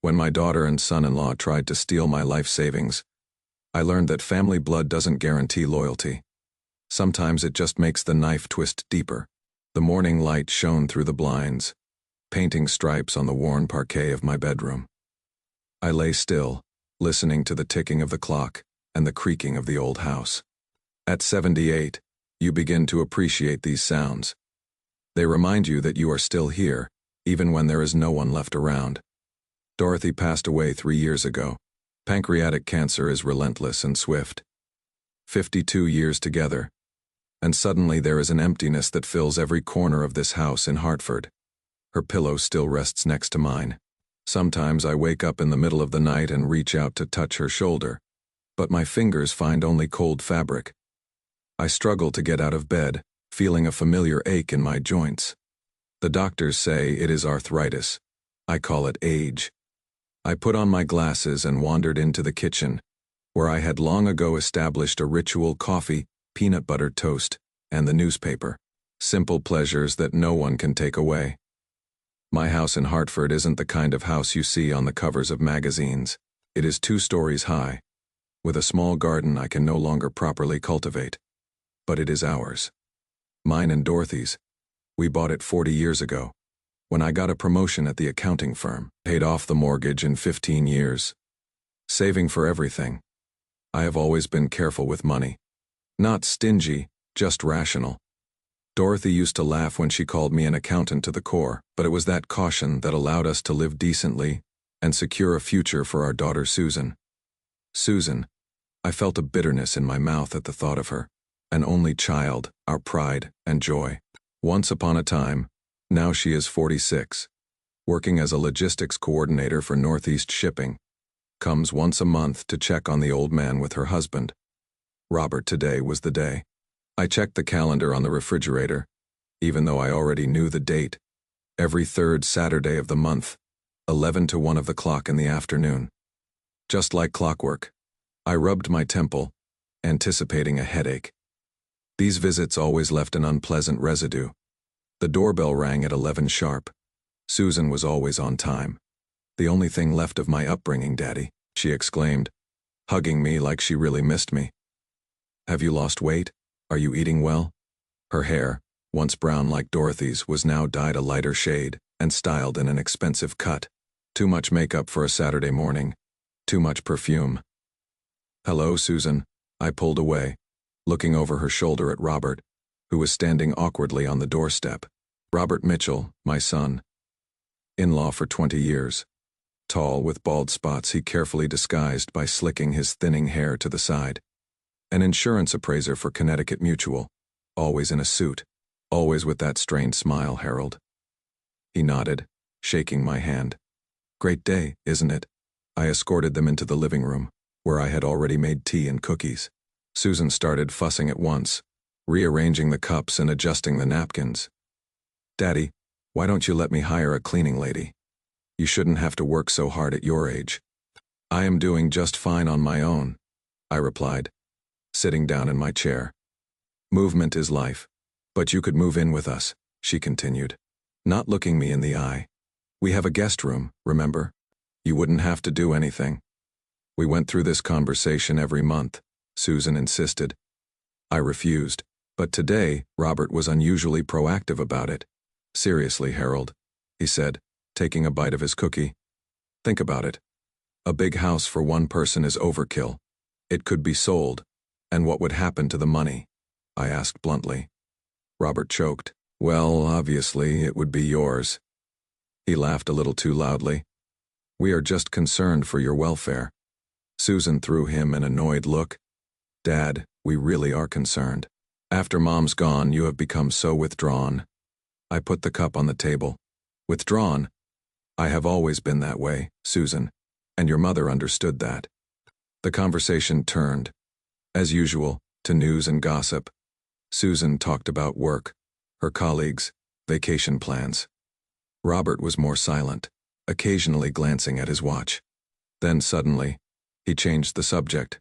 When my daughter and son-in-law tried to steal my life savings, I learned that family blood doesn't guarantee loyalty. Sometimes it just makes the knife twist deeper. The morning light shone through the blinds, painting stripes on the worn parquet of my bedroom. I lay still, listening to the ticking of the clock and the creaking of the old house. At 78, you begin to appreciate these sounds. They remind you that you are still here, even when there is no one left around. Dorothy passed away 3 years ago. Pancreatic cancer is relentless and swift. 52 years together, and suddenly there is an emptiness that fills every corner of this house in Hartford. Her pillow still rests next to mine. Sometimes I wake up in the middle of the night and reach out to touch her shoulder, but my fingers find only cold fabric. I struggle to get out of bed, feeling a familiar ache in my joints. The doctors say it is arthritis. I call it age. I put on my glasses and wandered into the kitchen, where I had long ago established a ritual: coffee, peanut butter toast, and the newspaper. Simple pleasures that no one can take away. My house in Hartford isn't the kind of house you see on the covers of magazines. It is 2 stories high, with a small garden I can no longer properly cultivate. But it is ours. Mine and Dorothy's. We bought it 40 years ago, when I got a promotion at the accounting firm, paid off the mortgage in 15 years. Saving for everything. I have always been careful with money. Not stingy, just rational. Dorothy used to laugh when she called me an accountant to the core, but it was that caution that allowed us to live decently and secure a future for our daughter Susan. Susan, I felt a bitterness in my mouth at the thought of her. An only child, our pride and joy. Once upon a time, now she is 46, working as a logistics coordinator for Northeast Shipping. Comes once a month to check on the old man with her husband. Robert. Today was the day. I checked the calendar on the refrigerator, even though I already knew the date. Every 3rd Saturday of the month, 11 to 1 of the clock in the afternoon. Just like clockwork, I rubbed my temple, anticipating a headache. These visits always left an unpleasant residue. The doorbell rang at 11 sharp. Susan was always on time. "The only thing left of my upbringing, Daddy," she exclaimed, hugging me like she really missed me. "Have you lost weight? Are you eating well?" Her hair, once brown like Dorothy's, was now dyed a lighter shade and styled in an expensive cut. Too much makeup for a Saturday morning. Too much perfume. "Hello, Susan." I pulled away, looking over her shoulder at Robert, who was standing awkwardly on the doorstep. Robert Mitchell, my son. In-law for 20 years. Tall, with bald spots he carefully disguised by slicking his thinning hair to the side. An insurance appraiser for Connecticut Mutual, always in a suit, always with that strained smile, Harold. He nodded, shaking my hand. "Great day, isn't it?" I escorted them into the living room, where I had already made tea and cookies. Susan started fussing at once, rearranging the cups and adjusting the napkins. "Daddy, why don't you let me hire a cleaning lady? You shouldn't have to work so hard at your age." "I am doing just fine on my own," I replied, sitting down in my chair. "Movement is life, but you could move in with us," she continued, not looking me in the eye. "We have a guest room, remember? You wouldn't have to do anything." We went through this conversation every month, Susan insisted. I refused, but today Robert was unusually proactive about it. "Seriously, Harold," he said, taking a bite of his cookie. "Think about it. A big house for one person is overkill. It could be sold, and what would happen to the money?" I asked bluntly. Robert choked. "Well, obviously, it would be yours." He laughed a little too loudly. "We are just concerned for your welfare." Susan threw him an annoyed look. "Dad, we really are concerned. After Mom's gone, you have become so withdrawn." I put the cup on the table. "Withdrawn? I have always been that way, Susan, and your mother understood that." The conversation turned, as usual, to news and gossip. Susan talked about work, her colleagues, vacation plans. Robert was more silent, occasionally glancing at his watch. Then suddenly, he changed the subject.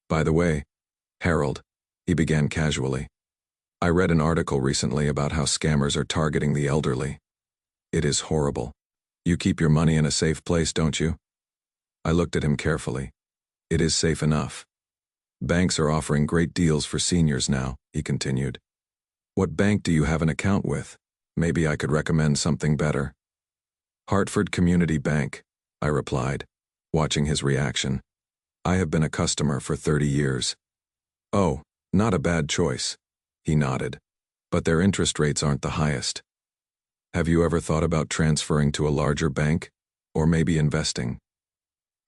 "By the way, Harold," he began casually, "I read an article recently about how scammers are targeting the elderly. It is horrible. You keep your money in a safe place, don't you? I looked at him carefully. It is safe enough. Banks are offering great deals for seniors now, he continued. What bank do you have an account with? Maybe I could recommend something better. Hartford Community Bank, I replied, watching his reaction. I have been a customer for 30 years. Oh, not a bad choice, he nodded. But their interest rates aren't the highest. Have you ever thought about transferring to a larger bank? Or maybe investing?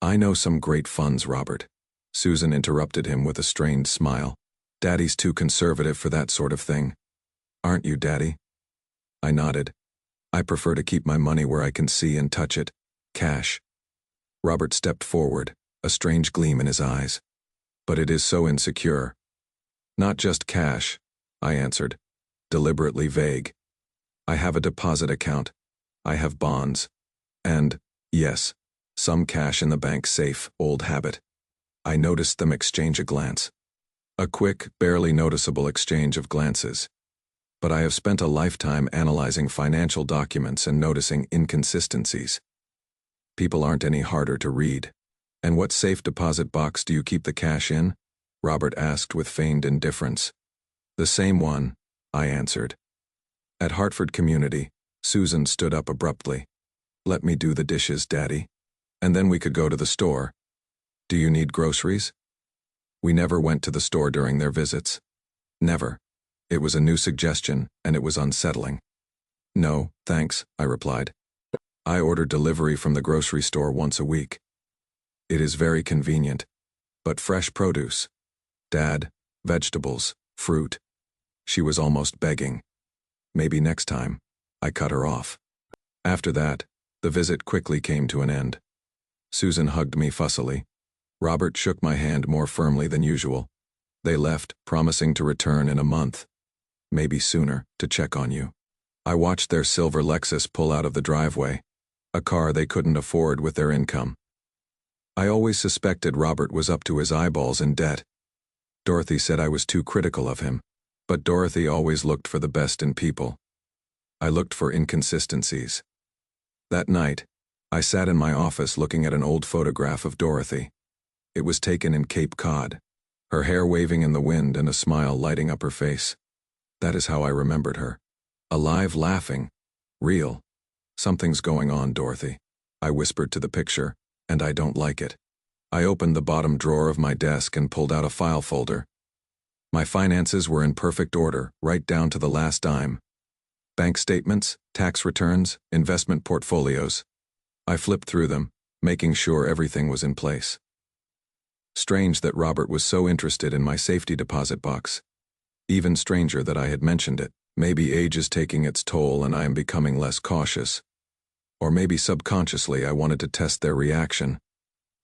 I know some great funds, Robert. Susan interrupted him with a strained smile. Daddy's too conservative for that sort of thing. Aren't you, Daddy? I nodded. I prefer to keep my money where I can see and touch it. Cash. Robert stepped forward, a strange gleam in his eyes. But it is so insecure. Not just cash, I answered, deliberately vague. I have a deposit account. I have bonds. And, yes, some cash in the bank safe, old habit. I noticed them exchange a glance. A quick, barely noticeable exchange of glances. But I have spent a lifetime analyzing financial documents and noticing inconsistencies. People aren't any harder to read. And what safe deposit box do you keep the cash in? Robert asked with feigned indifference. The same one, I answered. At Hartford Community, Susan stood up abruptly. Let me do the dishes, Daddy. And then we could go to the store. Do you need groceries? We never went to the store during their visits. Never. It was a new suggestion, and it was unsettling. No, thanks, I replied. I order delivery from the grocery store once a week. It is very convenient. But fresh produce. Dad, vegetables, fruit. She was almost begging. Maybe next time. I cut her off. After that, the visit quickly came to an end. Susan hugged me fussily. Robert shook my hand more firmly than usual. They left, promising to return in a month. Maybe sooner, to check on you. I watched their silver Lexus pull out of the driveway, a car they couldn't afford with their income. I always suspected Robert was up to his eyeballs in debt. Dorothy said I was too critical of him, but Dorothy always looked for the best in people. I looked for inconsistencies. That night, I sat in my office looking at an old photograph of Dorothy. It was taken in Cape Cod, her hair waving in the wind and a smile lighting up her face. That is how I remembered her. Alive, laughing. Real. Something's going on, Dorothy. I whispered to the picture, and I don't like it. I opened the bottom drawer of my desk and pulled out a file folder. My finances were in perfect order, right down to the last dime. Bank statements, tax returns, investment portfolios. I flipped through them, making sure everything was in place. Strange that Robert was so interested in my safety deposit box. Even stranger that I had mentioned it. Maybe age is taking its toll and I am becoming less cautious. Or maybe subconsciously I wanted to test their reaction.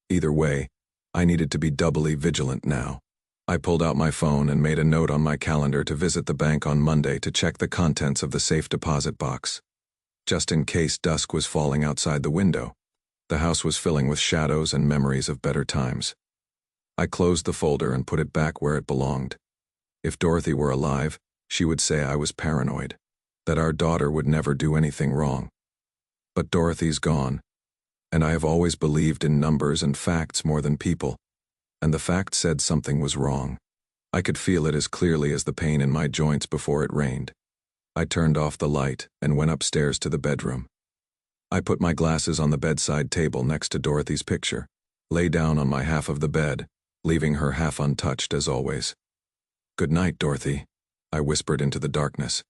Either way, I needed to be doubly vigilant now. I pulled out my phone and made a note on my calendar to visit the bank on Monday to check the contents of the safe deposit box. Just in case dusk was falling outside the window. The house was filling with shadows and memories of better times. I closed the folder and put it back where it belonged. If Dorothy were alive, she would say I was paranoid, that our daughter would never do anything wrong. But Dorothy's gone, and I have always believed in numbers and facts more than people, and the fact said something was wrong. I could feel it as clearly as the pain in my joints before it rained. I turned off the light and went upstairs to the bedroom. I put my glasses on the bedside table next to Dorothy's picture, lay down on my half of the bed, leaving her half untouched as always. Good night, Dorothy, I whispered into the darkness.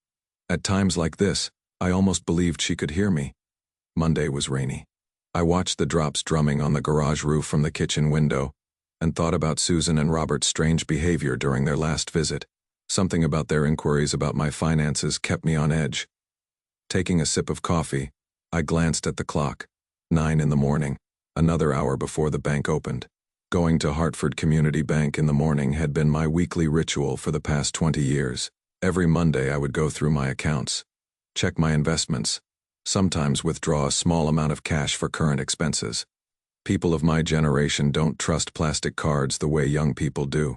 At times like this, I almost believed she could hear me. Monday was rainy. I watched the drops drumming on the garage roof from the kitchen window, and thought about Susan and Robert's strange behavior during their last visit. Something about their inquiries about my finances kept me on edge. Taking a sip of coffee, I glanced at the clock. 9 in the morning, another hour before the bank opened. Going to Hartford Community Bank in the morning had been my weekly ritual for the past 20 years. Every Monday I would go through my accounts, check my investments, sometimes withdraw a small amount of cash for current expenses. People of my generation don't trust plastic cards the way young people do.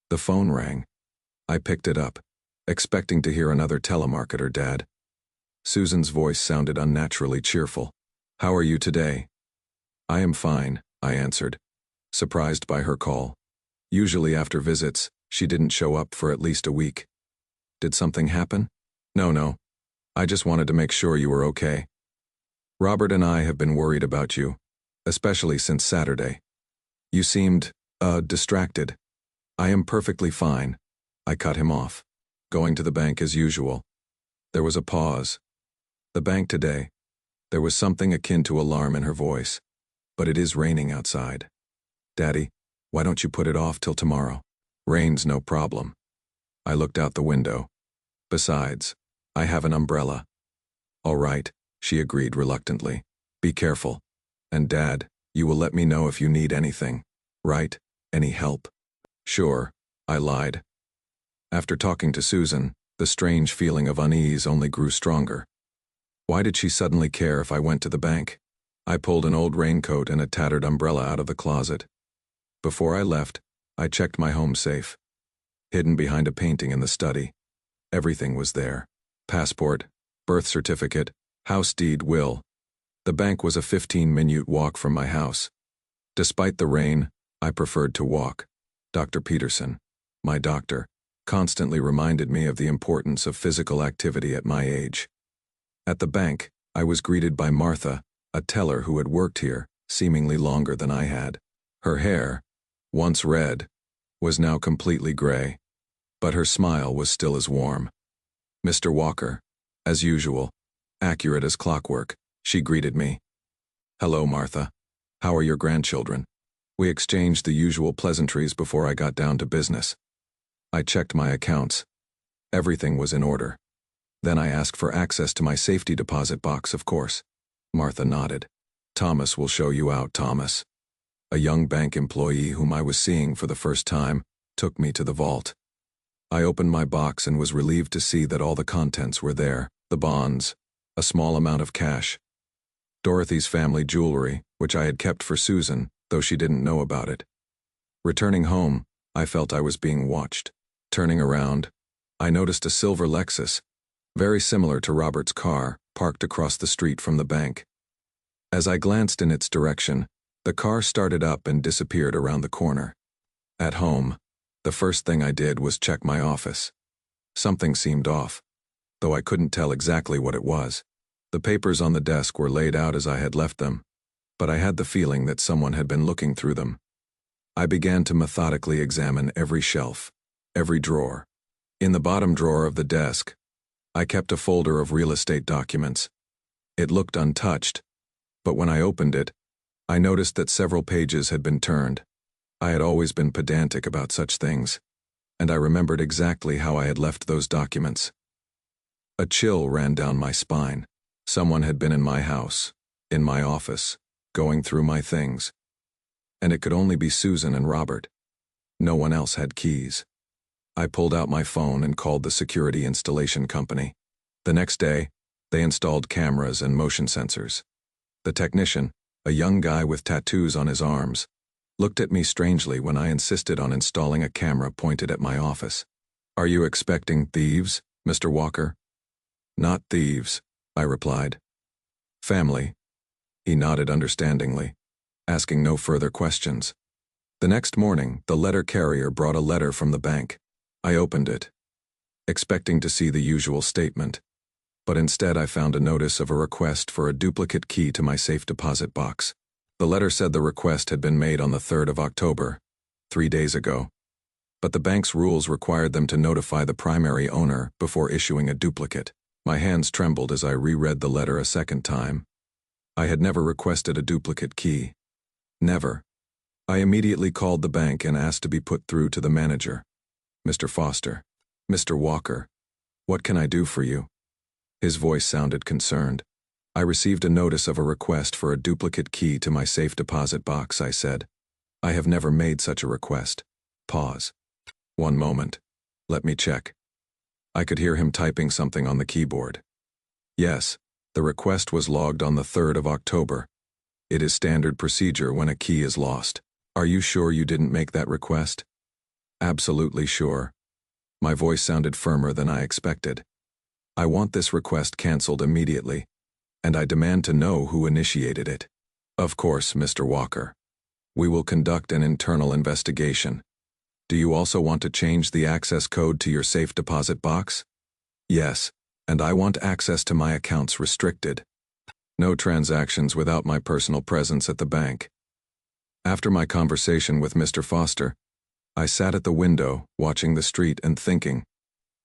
The phone rang. I picked it up, expecting to hear another telemarketer dad. Susan's voice sounded unnaturally cheerful. How are you today? I am fine, I answered, surprised by her call. Usually after visits, she didn't show up for at least a week. Did something happen? No. I just wanted to make sure you were okay. Robert and I have been worried about you, especially since Saturday. You seemed, distracted. I am perfectly fine. I cut him off, going to the bank as usual. There was a pause. The bank today. There was something akin to alarm in her voice. But it is raining outside. Daddy, why don't you put it off till tomorrow? Rain's no problem. I looked out the window. Besides, I have an umbrella. All right, she agreed reluctantly. Be careful. And Dad, you will let me know if you need anything, right? Any help? Sure, I lied. After talking to Susan, the strange feeling of unease only grew stronger. Why did she suddenly care if I went to the bank? I pulled an old raincoat and a tattered umbrella out of the closet. Before I left, I checked my home safe. Hidden behind a painting in the study. Everything was there. Passport, birth certificate, house deed, will. The bank was a 15-minute walk from my house. Despite the rain, I preferred to walk. Dr. Peterson, my doctor, constantly reminded me of the importance of physical activity at my age. At the bank, I was greeted by Martha, a teller who had worked here, seemingly longer than I had. Her hair, once red, was now completely gray, but her smile was still as warm. Mr. Walker, as usual, accurate as clockwork, she greeted me. Hello, Martha. How are your grandchildren? We exchanged the usual pleasantries before I got down to business. I checked my accounts. Everything was in order. Then I asked for access to my safety deposit box, of course. Martha nodded. Thomas will show you out, Thomas. A young bank employee whom I was seeing for the first time took me to the vault. I opened my box and was relieved to see that all the contents were there, the bonds, a small amount of cash, Dorothy's family jewelry, which I had kept for Susan, though she didn't know about it. Returning home, I felt I was being watched. Turning around, I noticed a silver Lexus, very similar to Robert's car, parked across the street from the bank. As I glanced in its direction, the car started up and disappeared around the corner. At home, the first thing I did was check my office. Something seemed off, though I couldn't tell exactly what it was. The papers on the desk were laid out as I had left them, but I had the feeling that someone had been looking through them. I began to methodically examine every shelf, every drawer. In the bottom drawer of the desk, I kept a folder of real estate documents. It looked untouched, but when I opened it, I noticed that several pages had been turned. I had always been pedantic about such things, and I remembered exactly how I had left those documents. A chill ran down my spine. Someone had been in my house, in my office, going through my things. And it could only be Susan and Robert. No one else had keys. I pulled out my phone and called the security installation company. The next day, they installed cameras and motion sensors. The technician, a young guy with tattoos on his arms, looked at me strangely when I insisted on installing a camera pointed at my office. Are you expecting thieves, Mr. Walker? Not thieves, I replied. Family. He nodded understandingly, asking no further questions. The next morning, the letter carrier brought a letter from the bank. I opened it, expecting to see the usual statement, but instead I found a notice of a request for a duplicate key to my safe deposit box. The letter said the request had been made on the 3rd of October, 3 days ago, but the bank's rules required them to notify the primary owner before issuing a duplicate. My hands trembled as I reread the letter a second time. I had never requested a duplicate key. Never. I immediately called the bank and asked to be put through to the manager. Mr. Foster. Mr. Walker. What can I do for you? His voice sounded concerned. I received a notice of a request for a duplicate key to my safe deposit box, I said. I have never made such a request. Pause. One moment. Let me check. I could hear him typing something on the keyboard. Yes, the request was logged on the 3rd of October. It is standard procedure when a key is lost. Are you sure you didn't make that request? Absolutely sure. My voice sounded firmer than I expected. I want this request canceled immediately. and I demand to know who initiated it. Of course, Mr. Walker. We will conduct an internal investigation. Do you also want to change the access code to your safe deposit box? Yes, and I want access to my accounts restricted. No transactions without my personal presence at the bank. After my conversation with Mr. Foster, I sat at the window, watching the street and thinking.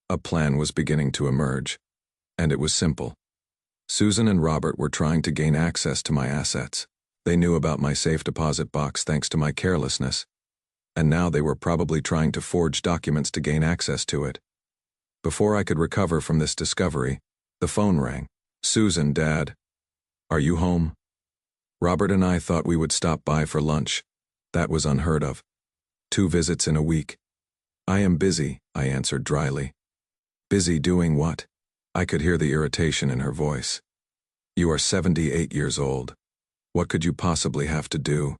A plan was beginning to emerge, and it was simple. Susan and Robert were trying to gain access to my assets. They knew about my safe deposit box thanks to my carelessness, and now they were probably trying to forge documents to gain access to it. Before I could recover from this discovery, the phone rang. Susan, Dad. Are you home? Robert and I thought we would stop by for lunch. That was unheard of. 2 visits in a week. I am busy, I answered dryly. Busy doing what? I could hear the irritation in her voice. You are 78 years old. What could you possibly have to do?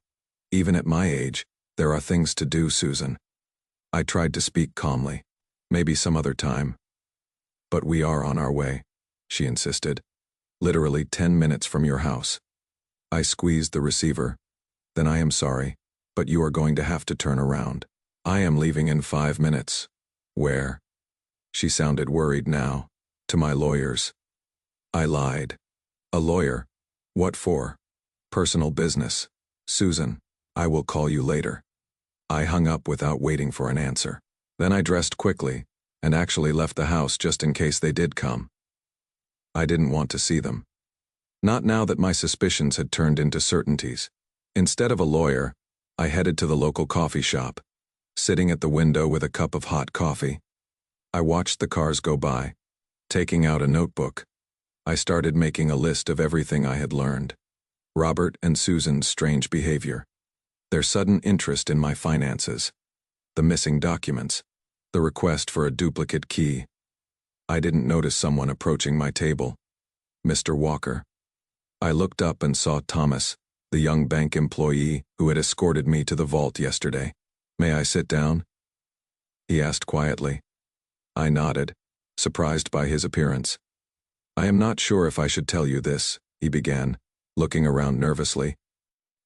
Even at my age, there are things to do, Susan. I tried to speak calmly. Maybe some other time. But we are on our way, she insisted. Literally 10 minutes from your house. I squeezed the receiver. Then I am sorry, but you are going to have to turn around. I am leaving in 5 minutes. Where? She sounded worried now. To my lawyer's. I lied. A lawyer? What for? Personal business. Susan, I will call you later. I hung up without waiting for an answer. Then I dressed quickly, and actually left the house just in case they did come. I didn't want to see them. Not now that my suspicions had turned into certainties. Instead of a lawyer, I headed to the local coffee shop. Sitting at the window with a cup of hot coffee, I watched the cars go by. Taking out a notebook, I started making a list of everything I had learned. Robert and Susan's strange behavior. Their sudden interest in my finances. The missing documents. The request for a duplicate key. I didn't notice someone approaching my table. Mr. Walker. I looked up and saw Thomas, the young bank employee who had escorted me to the vault yesterday. May I sit down? He asked quietly. I nodded, surprised by his appearance. I am not sure if I should tell you this, he began, looking around nervously.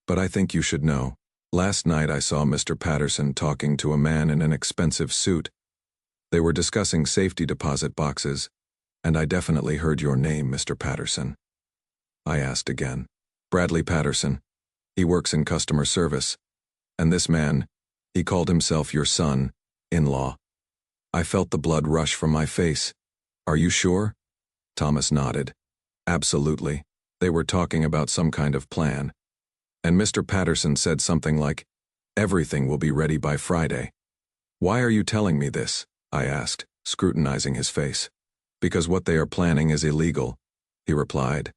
But I think you should know. Last night I saw Mr. Patterson talking to a man in an expensive suit. They were discussing safety deposit boxes, and I definitely heard your name, Mr. Patterson. I asked again. Bradley Patterson. He works in customer service. And this man, he called himself your son-in-law. I felt the blood rush from my face. Are you sure? Thomas nodded. Absolutely. They were talking about some kind of plan. And Mr. Patterson said something like, everything will be ready by Friday. Why are you telling me this? I asked, scrutinizing his face. Because what they are planning is illegal, he replied.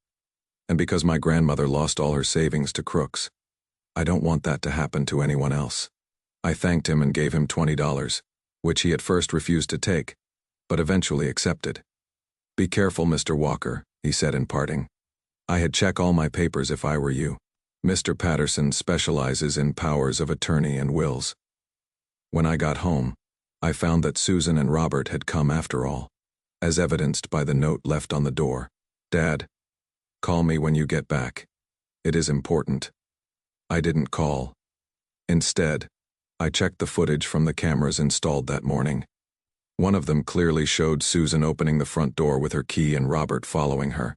And because my grandmother lost all her savings to crooks. I don't want that to happen to anyone else. I thanked him and gave him $20, which he at first refused to take, but eventually accepted. Be careful, Mr. Walker, he said in parting. I had check all my papers if I were you. Mr. Patterson specializes in powers of attorney and wills. When I got home, I found that Susan and Robert had come after all, as evidenced by the note left on the door. Dad, call me when you get back. It is important. I didn't call. Instead, I checked the footage from the cameras installed that morning. One of them clearly showed Susan opening the front door with her key and Robert following her.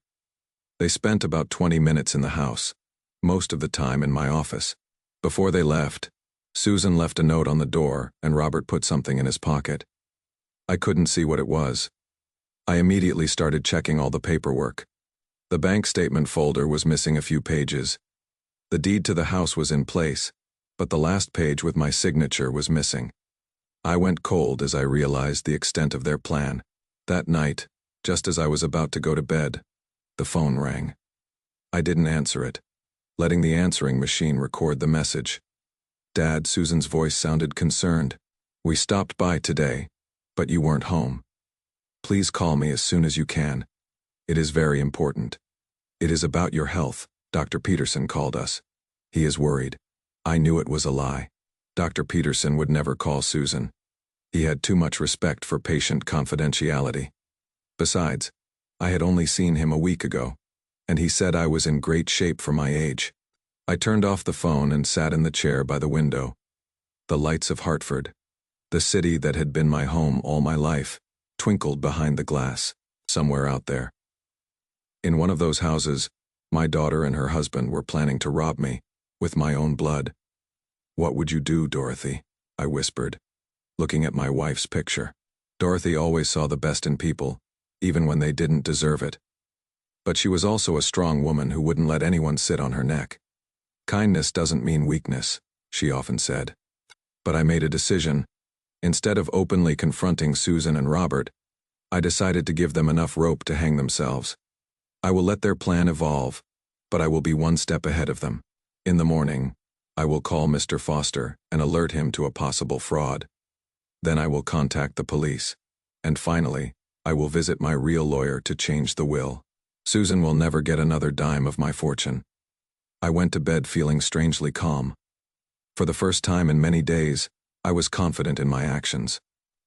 They spent about 20 minutes in the house, most of the time in my office. Before they left, Susan left a note on the door and Robert put something in his pocket. I couldn't see what it was. I immediately started checking all the paperwork. The bank statement folder was missing a few pages. The deed to the house was in place, but the last page with my signature was missing. I went cold as I realized the extent of their plan. That night, just as I was about to go to bed, the phone rang. I didn't answer it, letting the answering machine record the message. Dad, Susan's voice sounded concerned. We stopped by today, but you weren't home. Please call me as soon as you can. It is very important. It is about your health. Dr. Peterson called us. He is worried. I knew it was a lie. Dr. Peterson would never call Susan. He had too much respect for patient confidentiality. Besides, I had only seen him a week ago. and he said I was in great shape for my age. I turned off the phone and sat in the chair by the window. The lights of Hartford, the city that had been my home all my life, twinkled behind the glass, somewhere out there. In one of those houses, my daughter and her husband were planning to rob me, with my own blood. "What would you do, Dorothy?" I whispered, looking at my wife's picture. Dorothy always saw the best in people, even when they didn't deserve it. But she was also a strong woman who wouldn't let anyone sit on her neck. "Kindness doesn't mean weakness," she often said. But I made a decision. Instead of openly confronting Susan and Robert, I decided to give them enough rope to hang themselves. I will let their plan evolve, but I will be one step ahead of them. In the morning, I will call Mr. Foster and alert him to a possible fraud. Then I will contact the police. And finally, I will visit my real lawyer to change the will. Susan will never get another dime of my fortune. I went to bed feeling strangely calm. For the first time in many days, I was confident in my actions.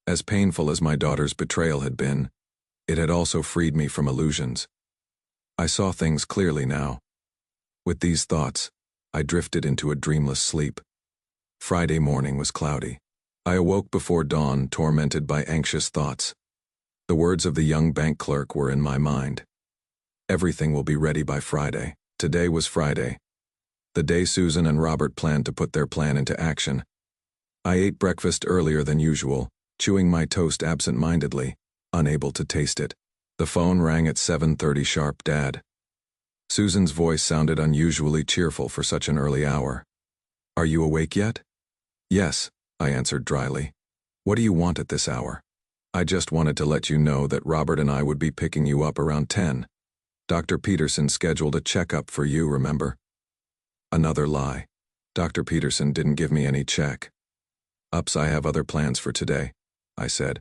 As painful as my daughter's betrayal had been, it had also freed me from illusions. I saw things clearly now. With these thoughts, I drifted into a dreamless sleep. Friday morning was cloudy. I awoke before dawn, tormented by anxious thoughts. The words of the young bank clerk were in my mind. Everything will be ready by Friday. Today was Friday, the day Susan and Robert planned to put their plan into action. I ate breakfast earlier than usual, chewing my toast absent-mindedly, unable to taste it. The phone rang at 7:30 sharp. "Dad." Susan's voice sounded unusually cheerful for such an early hour. "Are you awake yet?" "Yes," I answered dryly. "What do you want at this hour?" "I just wanted to let you know that Robert and I would be picking you up around 10. Dr. Peterson scheduled a checkup for you, remember?" Another lie. Dr. Peterson didn't give me any check. "Ups, I have other plans for today," I said.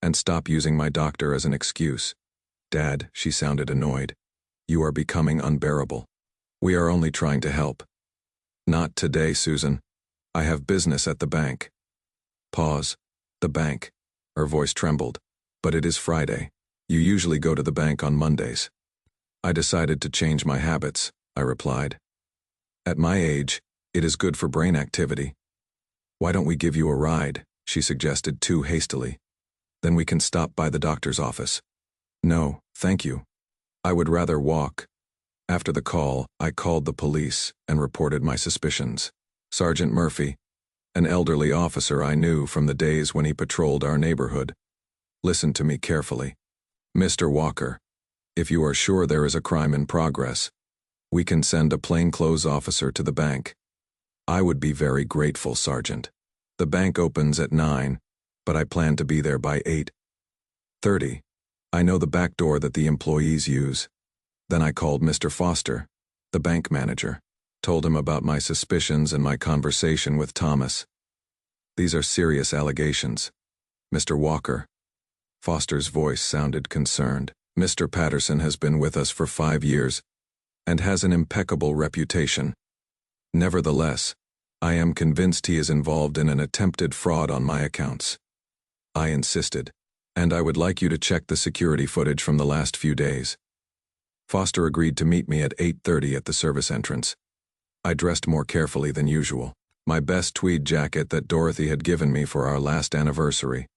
"And stop using my doctor as an excuse." "Dad," she sounded annoyed. "You are becoming unbearable. We are only trying to help." "Not today, Susan. I have business at the bank." Pause. "The bank." Her voice trembled. "But it is Friday. You usually go to the bank on Mondays." "I decided to change my habits," I replied. "At my age, it is good for brain activity." "Why don't we give you a ride?" she suggested too hastily. "Then we can stop by the doctor's office." "No, thank you. I would rather walk." After the call, I called the police and reported my suspicions. Sergeant Murphy, an elderly officer I knew from the days when he patrolled our neighborhood, listened to me carefully. "Mr. Walker, if you are sure there is a crime in progress, we can send a plainclothes officer to the bank." "I would be very grateful, Sergeant. The bank opens at 9, but I plan to be there by 8:30. I know the back door that the employees use." Then I called Mr. Foster, the bank manager, told him about my suspicions and my conversation with Thomas. "These are serious allegations, Mr. Walker." Foster's voice sounded concerned. "Mr. Patterson has been with us for 5 years and has an impeccable reputation. Nevertheless, I am convinced he is involved in an attempted fraud on my accounts." I insisted, "And I would like you to check the security footage from the last few days." Foster agreed to meet me at 8:30 at the service entrance. I dressed more carefully than usual. My best tweed jacket that Dorothy had given me for our last anniversary.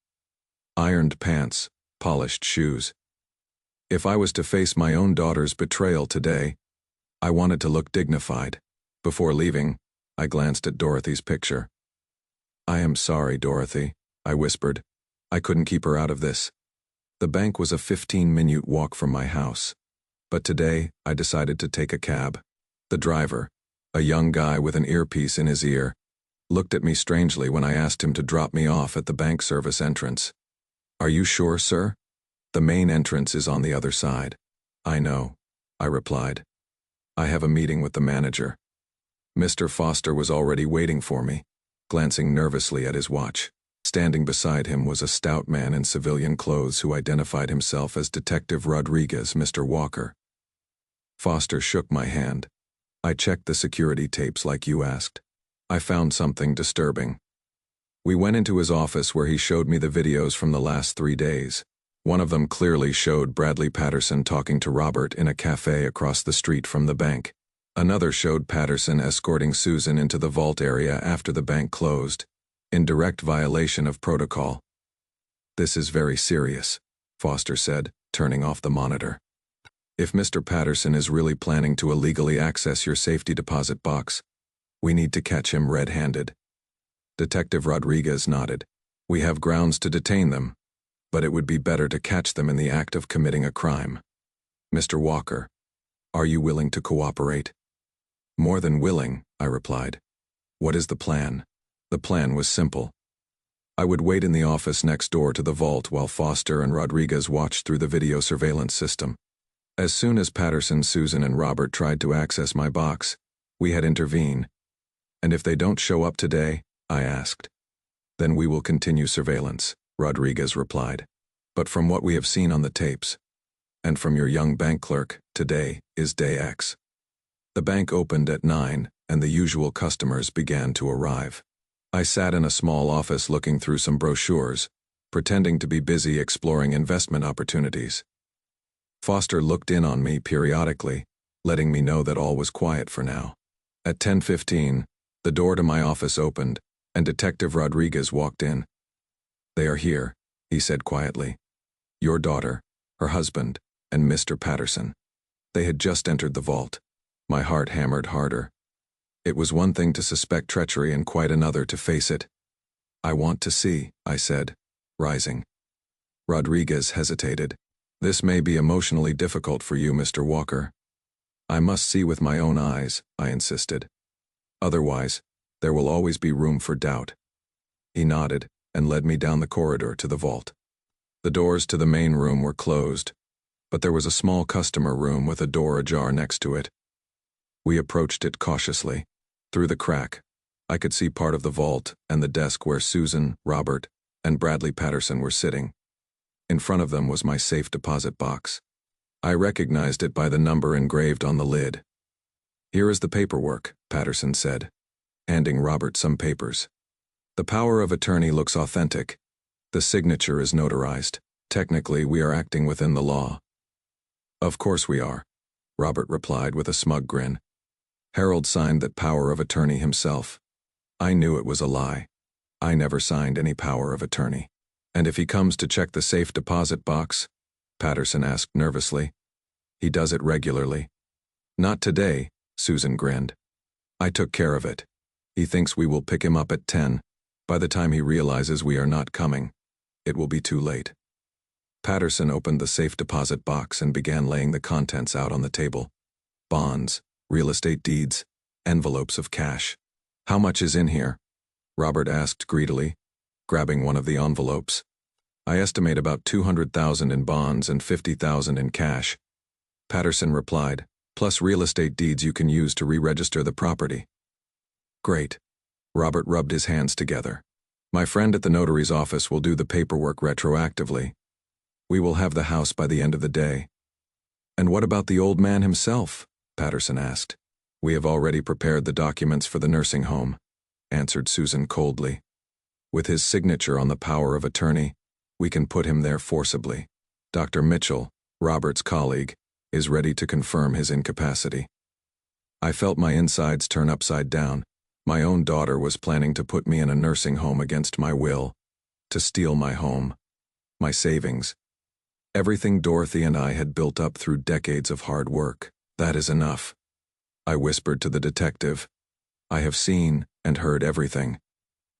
Ironed pants, polished shoes. If I was to face my own daughter's betrayal today, I wanted to look dignified. Before leaving, I glanced at Dorothy's picture. "I am sorry, Dorothy," I whispered. "I couldn't keep her out of this." The bank was a 15-minute walk from my house. But today, I decided to take a cab. The driver, a young guy with an earpiece in his ear, looked at me strangely when I asked him to drop me off at the bank service entrance. "Are you sure, sir? The main entrance is on the other side." "I know," I replied. "I have a meeting with the manager." Mr. Foster was already waiting for me, glancing nervously at his watch. Standing beside him was a stout man in civilian clothes who identified himself as Detective Rodriguez, Mr. Walker. Foster shook my hand. "I checked the security tapes like you asked. I found something disturbing." We went into his office where he showed me the videos from the last 3 days. One of them clearly showed Bradley Patterson talking to Robert in a cafe across the street from the bank. Another showed Patterson escorting Susan into the vault area after the bank closed, in direct violation of protocol. "This is very serious," Foster said, turning off the monitor. "If Mr. Patterson is really planning to illegally access your safety deposit box, we need to catch him red-handed." Detective Rodriguez nodded. "We have grounds to detain them, but it would be better to catch them in the act of committing a crime. Mr. Walker, are you willing to cooperate?" "More than willing," I replied. "What is the plan?" The plan was simple. I would wait in the office next door to the vault while Foster and Rodriguez watched through the video surveillance system. As soon as Patterson, Susan, and Robert tried to access my box, we had intervened. "And if they don't show up today?" I asked. "Then we will continue surveillance," Rodriguez replied. "But from what we have seen on the tapes, and from your young bank clerk, today is day X." The bank opened at 9, and the usual customers began to arrive. I sat in a small office looking through some brochures, pretending to be busy exploring investment opportunities. Foster looked in on me periodically, letting me know that all was quiet for now. At 10:15, the door to my office opened, and Detective Rodriguez walked in. "They are here," he said quietly. "Your daughter, her husband, and Mr. Patterson." They had just entered the vault. My heart hammered harder. It was one thing to suspect treachery and quite another to face it. "I want to see," I said, rising. Rodriguez hesitated. "This may be emotionally difficult for you, Mr. Walker." "I must see with my own eyes," I insisted. "Otherwise, there will always be room for doubt." He nodded and led me down the corridor to the vault. The doors to the main room were closed, but there was a small customer room with a door ajar next to it. We approached it cautiously. Through the crack, I could see part of the vault and the desk where Susan, Robert, and Bradley Patterson were sitting. In front of them was my safe deposit box. I recognized it by the number engraved on the lid. "Here is the paperwork," Patterson said, handing Robert some papers. "The power of attorney looks authentic. The signature is notarized. Technically, we are acting within the law." "Of course we are," Robert replied with a smug grin. Harold signed that power of attorney himself. I knew it was a lie. I never signed any power of attorney. "And if he comes to check the safe deposit box?" Patterson asked nervously. "He does it regularly." "Not today," Susan grinned. "I took care of it. He thinks we will pick him up at 10. By the time he realizes we are not coming, it will be too late." Patterson opened the safe deposit box and began laying the contents out on the table. Bonds, real estate deeds, envelopes of cash. "How much is in here?" Robert asked greedily, grabbing one of the envelopes. "I estimate about 200,000 in bonds and 50,000 in cash," Patterson replied, "plus real estate deeds you can use to re-register the property." "Great." Robert rubbed his hands together. "My friend at the notary's office will do the paperwork retroactively. We will have the house by the end of the day." "And what about the old man himself?" Patterson asked. "We have already prepared the documents for the nursing home," answered Susan coldly. "With his signature on the power of attorney, we can put him there forcibly. Dr. Mitchell, Robert's colleague, is ready to confirm his incapacity." I felt my insides turn upside down. My own daughter was planning to put me in a nursing home against my will, to steal my home, my savings, everything Dorothy and I had built up through decades of hard work. "That is enough," I whispered to the detective. "I have seen and heard everything."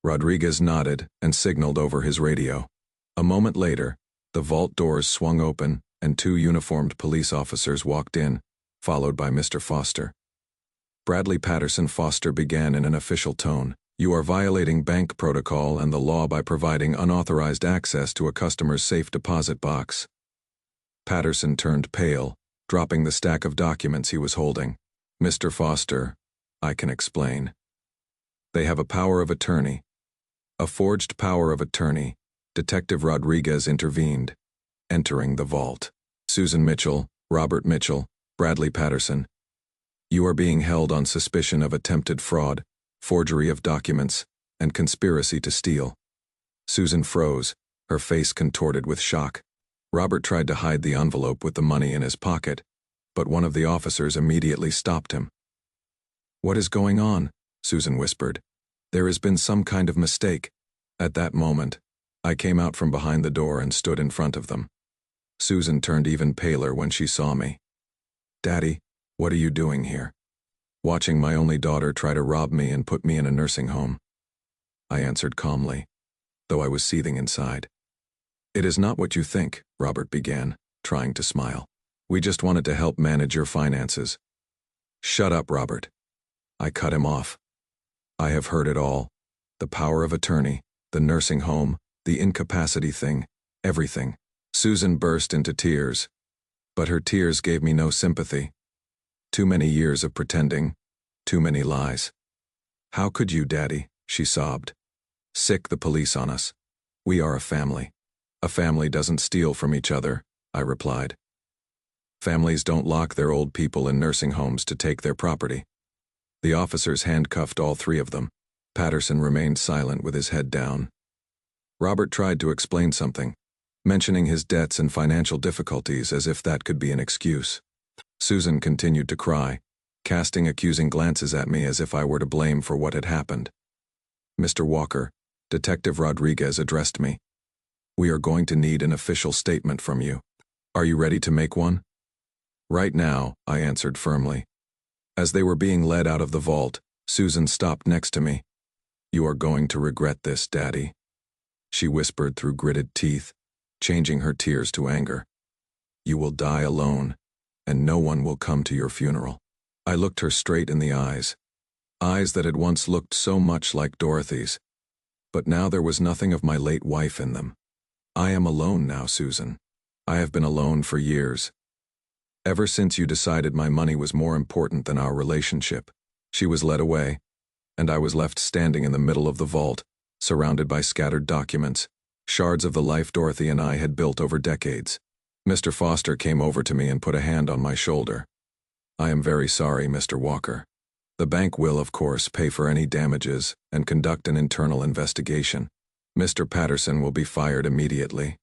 Rodriguez nodded and signaled over his radio. A moment later, the vault doors swung open and 2 uniformed police officers walked in, followed by Mr. Foster. Bradley Patterson Foster began in an official tone. "You are violating bank protocol and the law by providing unauthorized access to a customer's safe deposit box." Patterson turned pale, dropping the stack of documents he was holding. "Mr. Foster, I can explain. They have a power of attorney." A forged power of attorney, Detective Rodriguez intervened, entering the vault. "Susan Mitchell, Robert Mitchell, Bradley Patterson. You are being held on suspicion of attempted fraud, forgery of documents, and conspiracy to steal." Susan froze, her face contorted with shock. Robert tried to hide the envelope with the money in his pocket, but one of the officers immediately stopped him. "What is going on?" Susan whispered. "There has been some kind of mistake." At that moment, I came out from behind the door and stood in front of them. Susan turned even paler when she saw me. "Daddy, what are you doing here?" "Watching my only daughter try to rob me and put me in a nursing home," I answered calmly, though I was seething inside. "It is not what you think," Robert began, trying to smile. "We just wanted to help manage your finances." "Shut up, Robert." I cut him off. "I have heard it all. The power of attorney, the nursing home, the incapacity thing, everything." Susan burst into tears, but her tears gave me no sympathy. Too many years of pretending, too many lies. "How could you, Daddy?" she sobbed. "Sick the police on us. We are a family." "A family doesn't steal from each other," I replied. "Families don't lock their old people in nursing homes to take their property." The officers handcuffed all three of them. Patterson remained silent with his head down. Robert tried to explain something, mentioning his debts and financial difficulties as if that could be an excuse. Susan continued to cry, casting accusing glances at me as if I were to blame for what had happened. "Mr. Walker," Detective Rodriguez addressed me. "We are going to need an official statement from you. Are you ready to make one?" "Right now," I answered firmly. As they were being led out of the vault, Susan stopped next to me. "You are going to regret this, Daddy," she whispered through gritted teeth, changing her tears to anger. "You will die alone, and no one will come to your funeral." I looked her straight in the eyes that had once looked so much like Dorothy's, but now there was nothing of my late wife in them. "I am alone now, Susan. I have been alone for years. Ever since you decided my money was more important than our relationship." She was led away, and I was left standing in the middle of the vault, surrounded by scattered documents, shards of the life Dorothy and I had built over decades. Mr. Foster came over to me and put a hand on my shoulder. "I am very sorry, Mr. Walker. The bank will, of course, pay for any damages and conduct an internal investigation. Mr. Patterson will be fired immediately."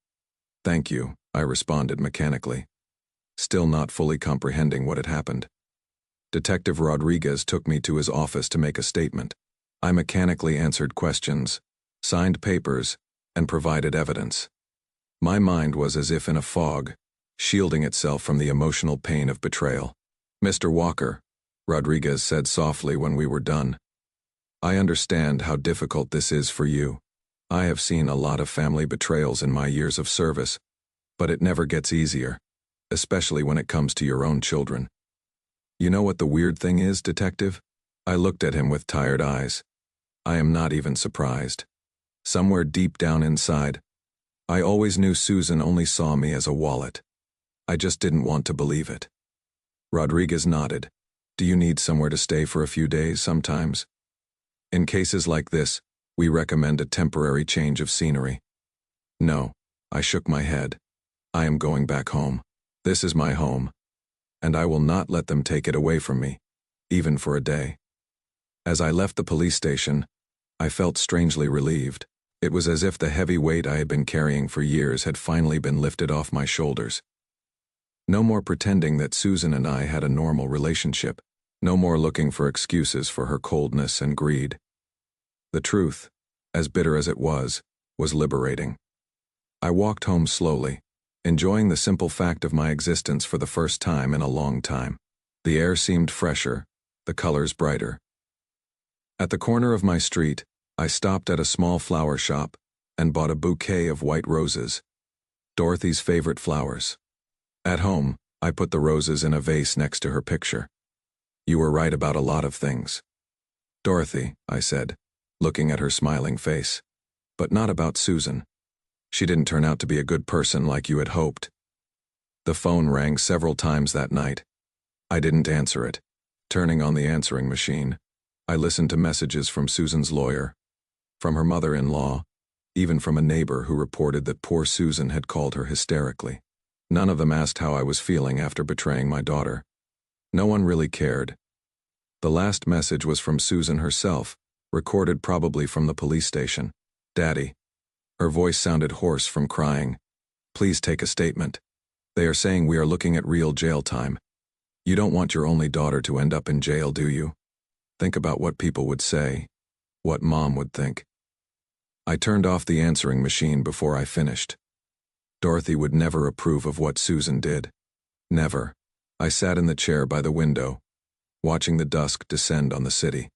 "Thank you," I responded mechanically, still not fully comprehending what had happened. Detective Rodriguez took me to his office to make a statement. I mechanically answered questions, signed papers, and provided evidence. My mind was as if in a fog, shielding itself from the emotional pain of betrayal. "Mr. Walker," Rodriguez said softly when we were done, "I understand how difficult this is for you. I have seen a lot of family betrayals in my years of service, but it never gets easier, especially when it comes to your own children." "You know what the weird thing is, Detective?" I looked at him with tired eyes. "I am not even surprised. Somewhere deep down inside, I always knew Susan only saw me as a wallet. I just didn't want to believe it." Rodriguez nodded. "Do you need somewhere to stay for a few days sometimes?" "In cases like this, we recommend a temporary change of scenery." "No," I shook my head. "I am going back home. This is my home, and I will not let them take it away from me, even for a day." As I left the police station, I felt strangely relieved. It was as if the heavy weight I had been carrying for years had finally been lifted off my shoulders. No more pretending that Susan and I had a normal relationship. No more looking for excuses for her coldness and greed. The truth, as bitter as it was liberating. I walked home slowly, enjoying the simple fact of my existence for the first time in a long time. The air seemed fresher, the colors brighter. At the corner of my street, I stopped at a small flower shop and bought a bouquet of white roses, Dorothy's favorite flowers. At home, I put the roses in a vase next to her picture. "You were right about a lot of things, Dorothy," I said, looking at her smiling face. "But not about Susan. She didn't turn out to be a good person like you had hoped." The phone rang several times that night. I didn't answer it. Turning on the answering machine, I listened to messages from Susan's lawyer, from her mother-in-law, even from a neighbor who reported that poor Susan had called her hysterically. None of them asked how I was feeling after betraying my daughter. No one really cared. The last message was from Susan herself, recorded probably from the police station. "Daddy." Her voice sounded hoarse from crying. Please take a statement. They are saying we are looking at real jail time. You don't want your only daughter to end up in jail, do you? Think about what people would say, what Mom would think. I turned off the answering machine before I finished. Dorothy would never approve of what Susan did. Never. I sat in the chair by the window, watching the dusk descend on the city.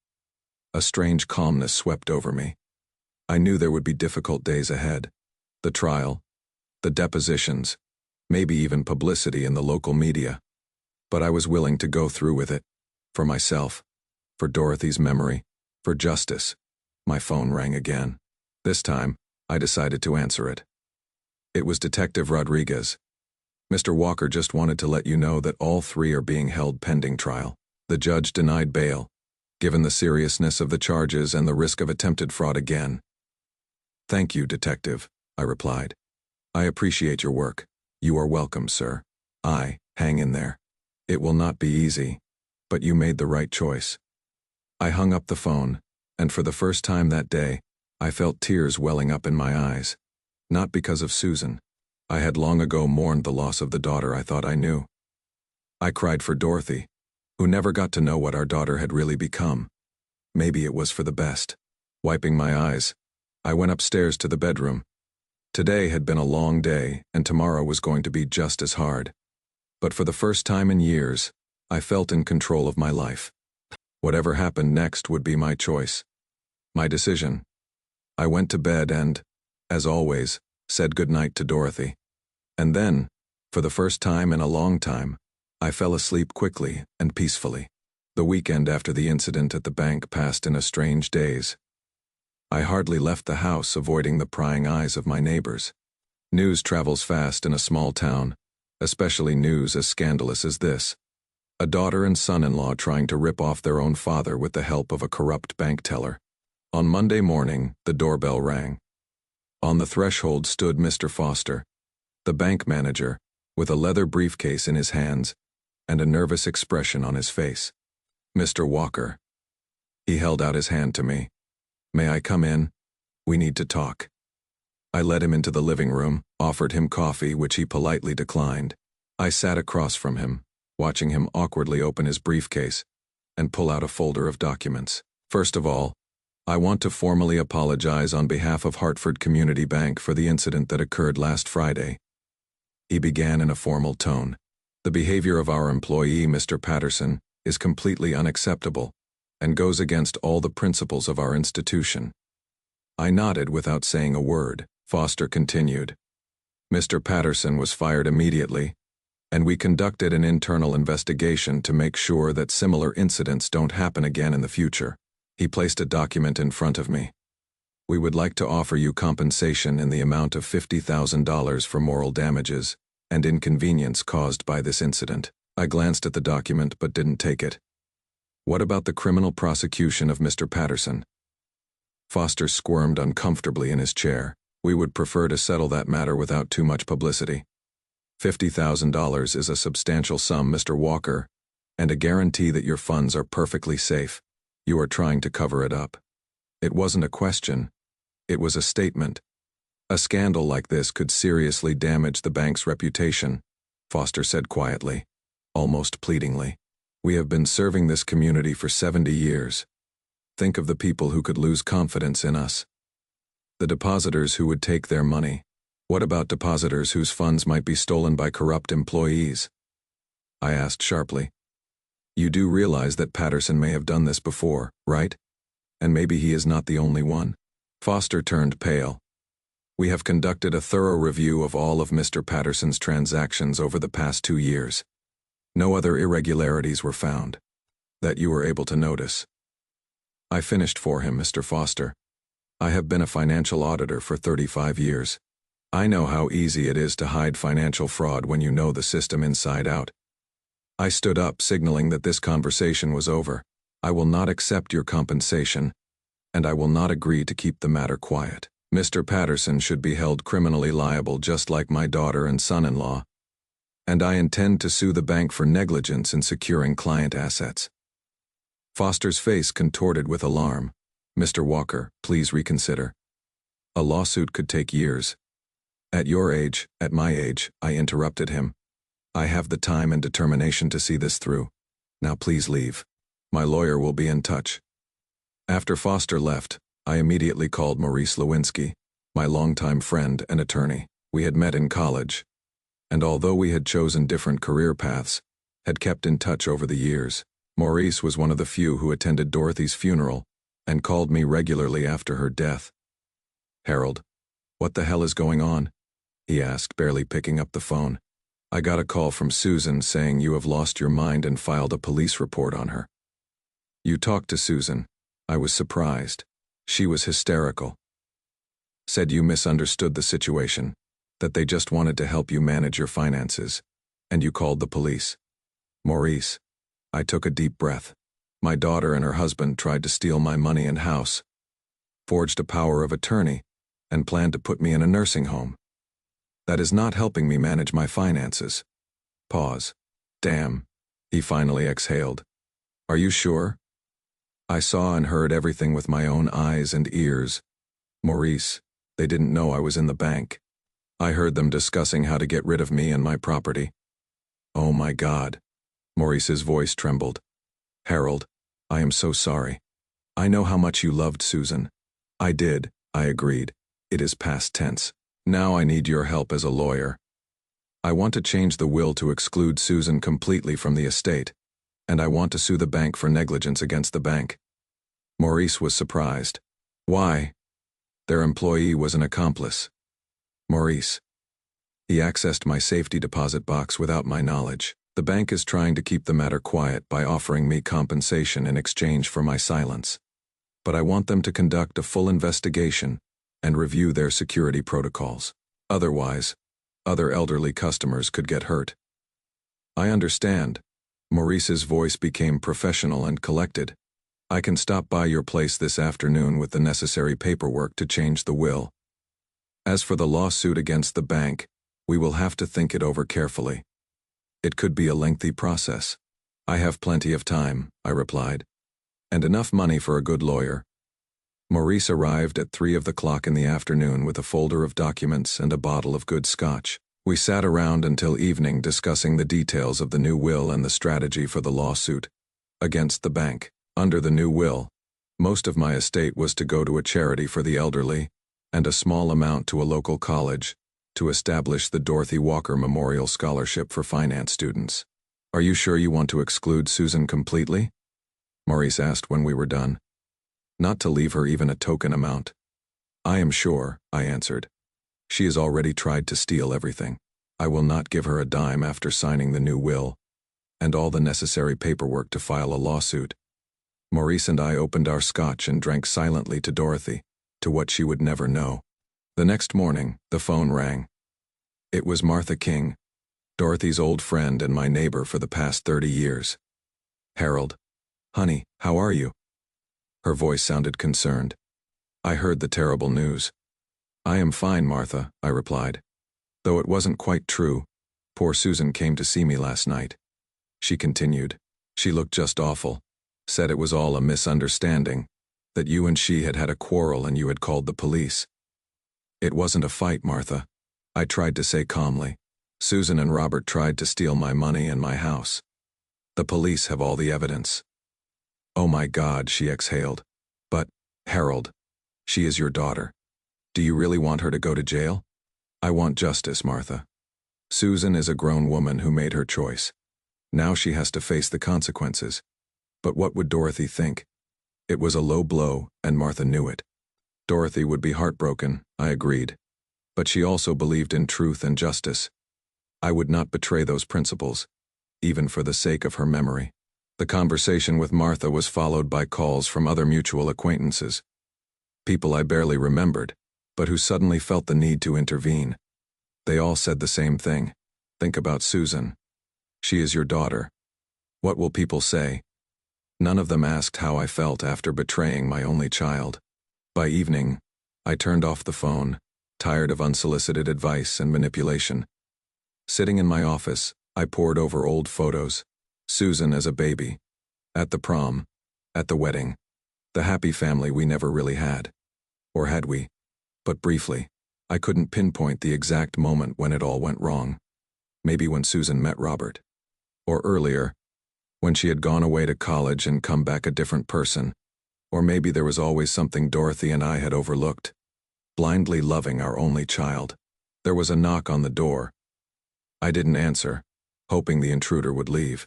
A strange calmness swept over me. I knew there would be difficult days ahead. The trial, the depositions, maybe even publicity in the local media. But I was willing to go through with it. For myself, for Dorothy's memory, for justice. My phone rang again. This time, I decided to answer it. It was Detective Rodriguez. Mr. Walker just wanted to let you know that all three are being held pending trial. The judge denied bail, given the seriousness of the charges and the risk of attempted fraud again. Thank you, Detective, I replied. I appreciate your work. You are welcome, sir. Hang in there. It will not be easy, but you made the right choice. I hung up the phone, and for the first time that day, I felt tears welling up in my eyes. Not because of Susan. I had long ago mourned the loss of the daughter I thought I knew. I cried for Dorothy, who never got to know what our daughter had really become. Maybe it was for the best. Wiping my eyes, I went upstairs to the bedroom. Today had been a long day, and tomorrow was going to be just as hard. But for the first time in years, I felt in control of my life. Whatever happened next would be my choice. My decision. I went to bed and, as always, said goodnight to Dorothy. And then, for the first time in a long time, I fell asleep quickly and peacefully. The weekend after the incident at the bank passed in a strange daze. I hardly left the house, avoiding the prying eyes of my neighbors. News travels fast in a small town, especially news as scandalous as this. A daughter and son-in-law trying to rip off their own father with the help of a corrupt bank teller. On Monday morning, the doorbell rang. On the threshold stood Mr. Foster, the bank manager, with a leather briefcase in his hands and a nervous expression on his face. Mr. Walker. He held out his hand to me. May I come in? We need to talk. I led him into the living room, offered him coffee, which he politely declined. I sat across from him, watching him awkwardly open his briefcase and pull out a folder of documents. First of all, I want to formally apologize on behalf of Hartford Community Bank for the incident that occurred last Friday. He began in a formal tone. The behavior of our employee, Mr. Patterson, is completely unacceptable and goes against all the principles of our institution. I nodded without saying a word. Foster continued. Mr. Patterson was fired immediately, and we conducted an internal investigation to make sure that similar incidents don't happen again in the future. He placed a document in front of me. We would like to offer you compensation in the amount of $50,000 for moral damages and inconvenience caused by this incident. I glanced at the document but didn't take it. What about the criminal prosecution of Mr. Patterson? Foster squirmed uncomfortably in his chair. We would prefer to settle that matter without too much publicity. $50,000 is a substantial sum, Mr. Walker, and a guarantee that your funds are perfectly safe. You are trying to cover it up. It wasn't a question. It was a statement. A scandal like this could seriously damage the bank's reputation, Foster said quietly, almost pleadingly. We have been serving this community for 70 years. Think of the people who could lose confidence in us. The depositors who would take their money. What about depositors whose funds might be stolen by corrupt employees? I asked sharply. You do realize that Patterson may have done this before, right? And maybe he is not the only one. Foster turned pale. We have conducted a thorough review of all of Mr. Patterson's transactions over the past 2 years. No other irregularities were found that you were able to notice. I finished for him, Mr. Foster. I have been a financial auditor for 35 years. I know how easy it is to hide financial fraud when you know the system inside out. I stood up, signaling that this conversation was over. I will not accept your compensation, and I will not agree to keep the matter quiet. Mr. Patterson should be held criminally liable just like my daughter and son-in-law, and I intend to sue the bank for negligence in securing client assets. Foster's face contorted with alarm. Mr. Walker, please reconsider. A lawsuit could take years. At your age, at my age, I interrupted him. I have the time and determination to see this through. Now please leave. My lawyer will be in touch. After Foster left, I immediately called Maurice Lewinsky, my longtime friend and attorney. We had met in college, and although we had chosen different career paths, had kept in touch over the years. Maurice was one of the few who attended Dorothy's funeral and called me regularly after her death. "Harold, what the hell is going on?" he asked, barely picking up the phone. "I got a call from Susan saying you have lost your mind and filed a police report on her." "You talked to Susan?" I was surprised. She was hysterical. "Said you misunderstood the situation, that they just wanted to help you manage your finances, and you called the police." "Maurice." I took a deep breath. "My daughter and her husband tried to steal my money and house, forged a power of attorney, and planned to put me in a nursing home. That is not helping me manage my finances." Pause. "Damn," he finally exhaled. "Are you sure?" "I saw and heard everything with my own eyes and ears. Maurice, they didn't know I was in the bank. I heard them discussing how to get rid of me and my property." "Oh my God." Maurice's voice trembled. "Harold, I am so sorry. I know how much you loved Susan." "I did," I agreed. "It is past tense. Now I need your help as a lawyer. I want to change the will to exclude Susan completely from the estate, and I want to sue the bank for negligence against the bank." Maurice was surprised. "Why?" "Their employee was an accomplice." "Maurice." "He accessed my safety deposit box without my knowledge. The bank is trying to keep the matter quiet by offering me compensation in exchange for my silence. But I want them to conduct a full investigation and review their security protocols. Otherwise, other elderly customers could get hurt." "I understand." Maurice's voice became professional and collected. "I can stop by your place this afternoon with the necessary paperwork to change the will. As for the lawsuit against the bank, we will have to think it over carefully. It could be a lengthy process." "I have plenty of time," I replied, "and enough money for a good lawyer." Maurice arrived at 3 o'clock in the afternoon with a folder of documents and a bottle of good scotch. We sat around until evening discussing the details of the new will and the strategy for the lawsuit against the bank. Under the new will, most of my estate was to go to a charity for the elderly and a small amount to a local college to establish the Dorothy Walker Memorial Scholarship for finance students. "Are you sure you want to exclude Susan completely?" Maurice asked when we were done. "Not to leave her even a token amount." "I am sure," I answered. "She has already tried to steal everything. I will not give her a dime after signing the new will and all the necessary paperwork to file a lawsuit." Maurice and I opened our scotch and drank silently to Dorothy, to what she would never know. The next morning, the phone rang. It was Martha King, Dorothy's old friend and my neighbor for the past 30 years. "Harold, honey, how are you?" Her voice sounded concerned. "I heard the terrible news." "I am fine, Martha," I replied. "Though it wasn't quite true. Poor Susan came to see me last night." She continued. "She looked just awful. Said it was all a misunderstanding, that you and she had had a quarrel and you had called the police." "It wasn't a fight, Martha," I tried to say calmly. "Susan and Robert tried to steal my money and my house. The police have all the evidence." "Oh my God," she exhaled. "But, Harold, she is your daughter. Do you really want her to go to jail?" "I want justice, Martha. Susan is a grown woman who made her choice. Now she has to face the consequences. But what would Dorothy think?" It was a low blow, and Martha knew it. Dorothy would be heartbroken, I agreed. But she also believed in truth and justice. I would not betray those principles, even for the sake of her memory. The conversation with Martha was followed by calls from other mutual acquaintances. People I barely remembered, but who suddenly felt the need to intervene. They all said the same thing. "Think about Susan. She is your daughter. What will people say?" None of them asked how I felt after betraying my only child. By evening, I turned off the phone, tired of unsolicited advice and manipulation. Sitting in my office, I pored over old photos. Susan as a baby, at the prom, at the wedding, the happy family we never really had. Or had we? But briefly. I couldn't pinpoint the exact moment when it all went wrong. Maybe when Susan met Robert. Or earlier, when she had gone away to college and come back a different person. Or maybe there was always something Dorothy and I had overlooked, blindly loving our only child. There was a knock on the door. I didn't answer, hoping the intruder would leave.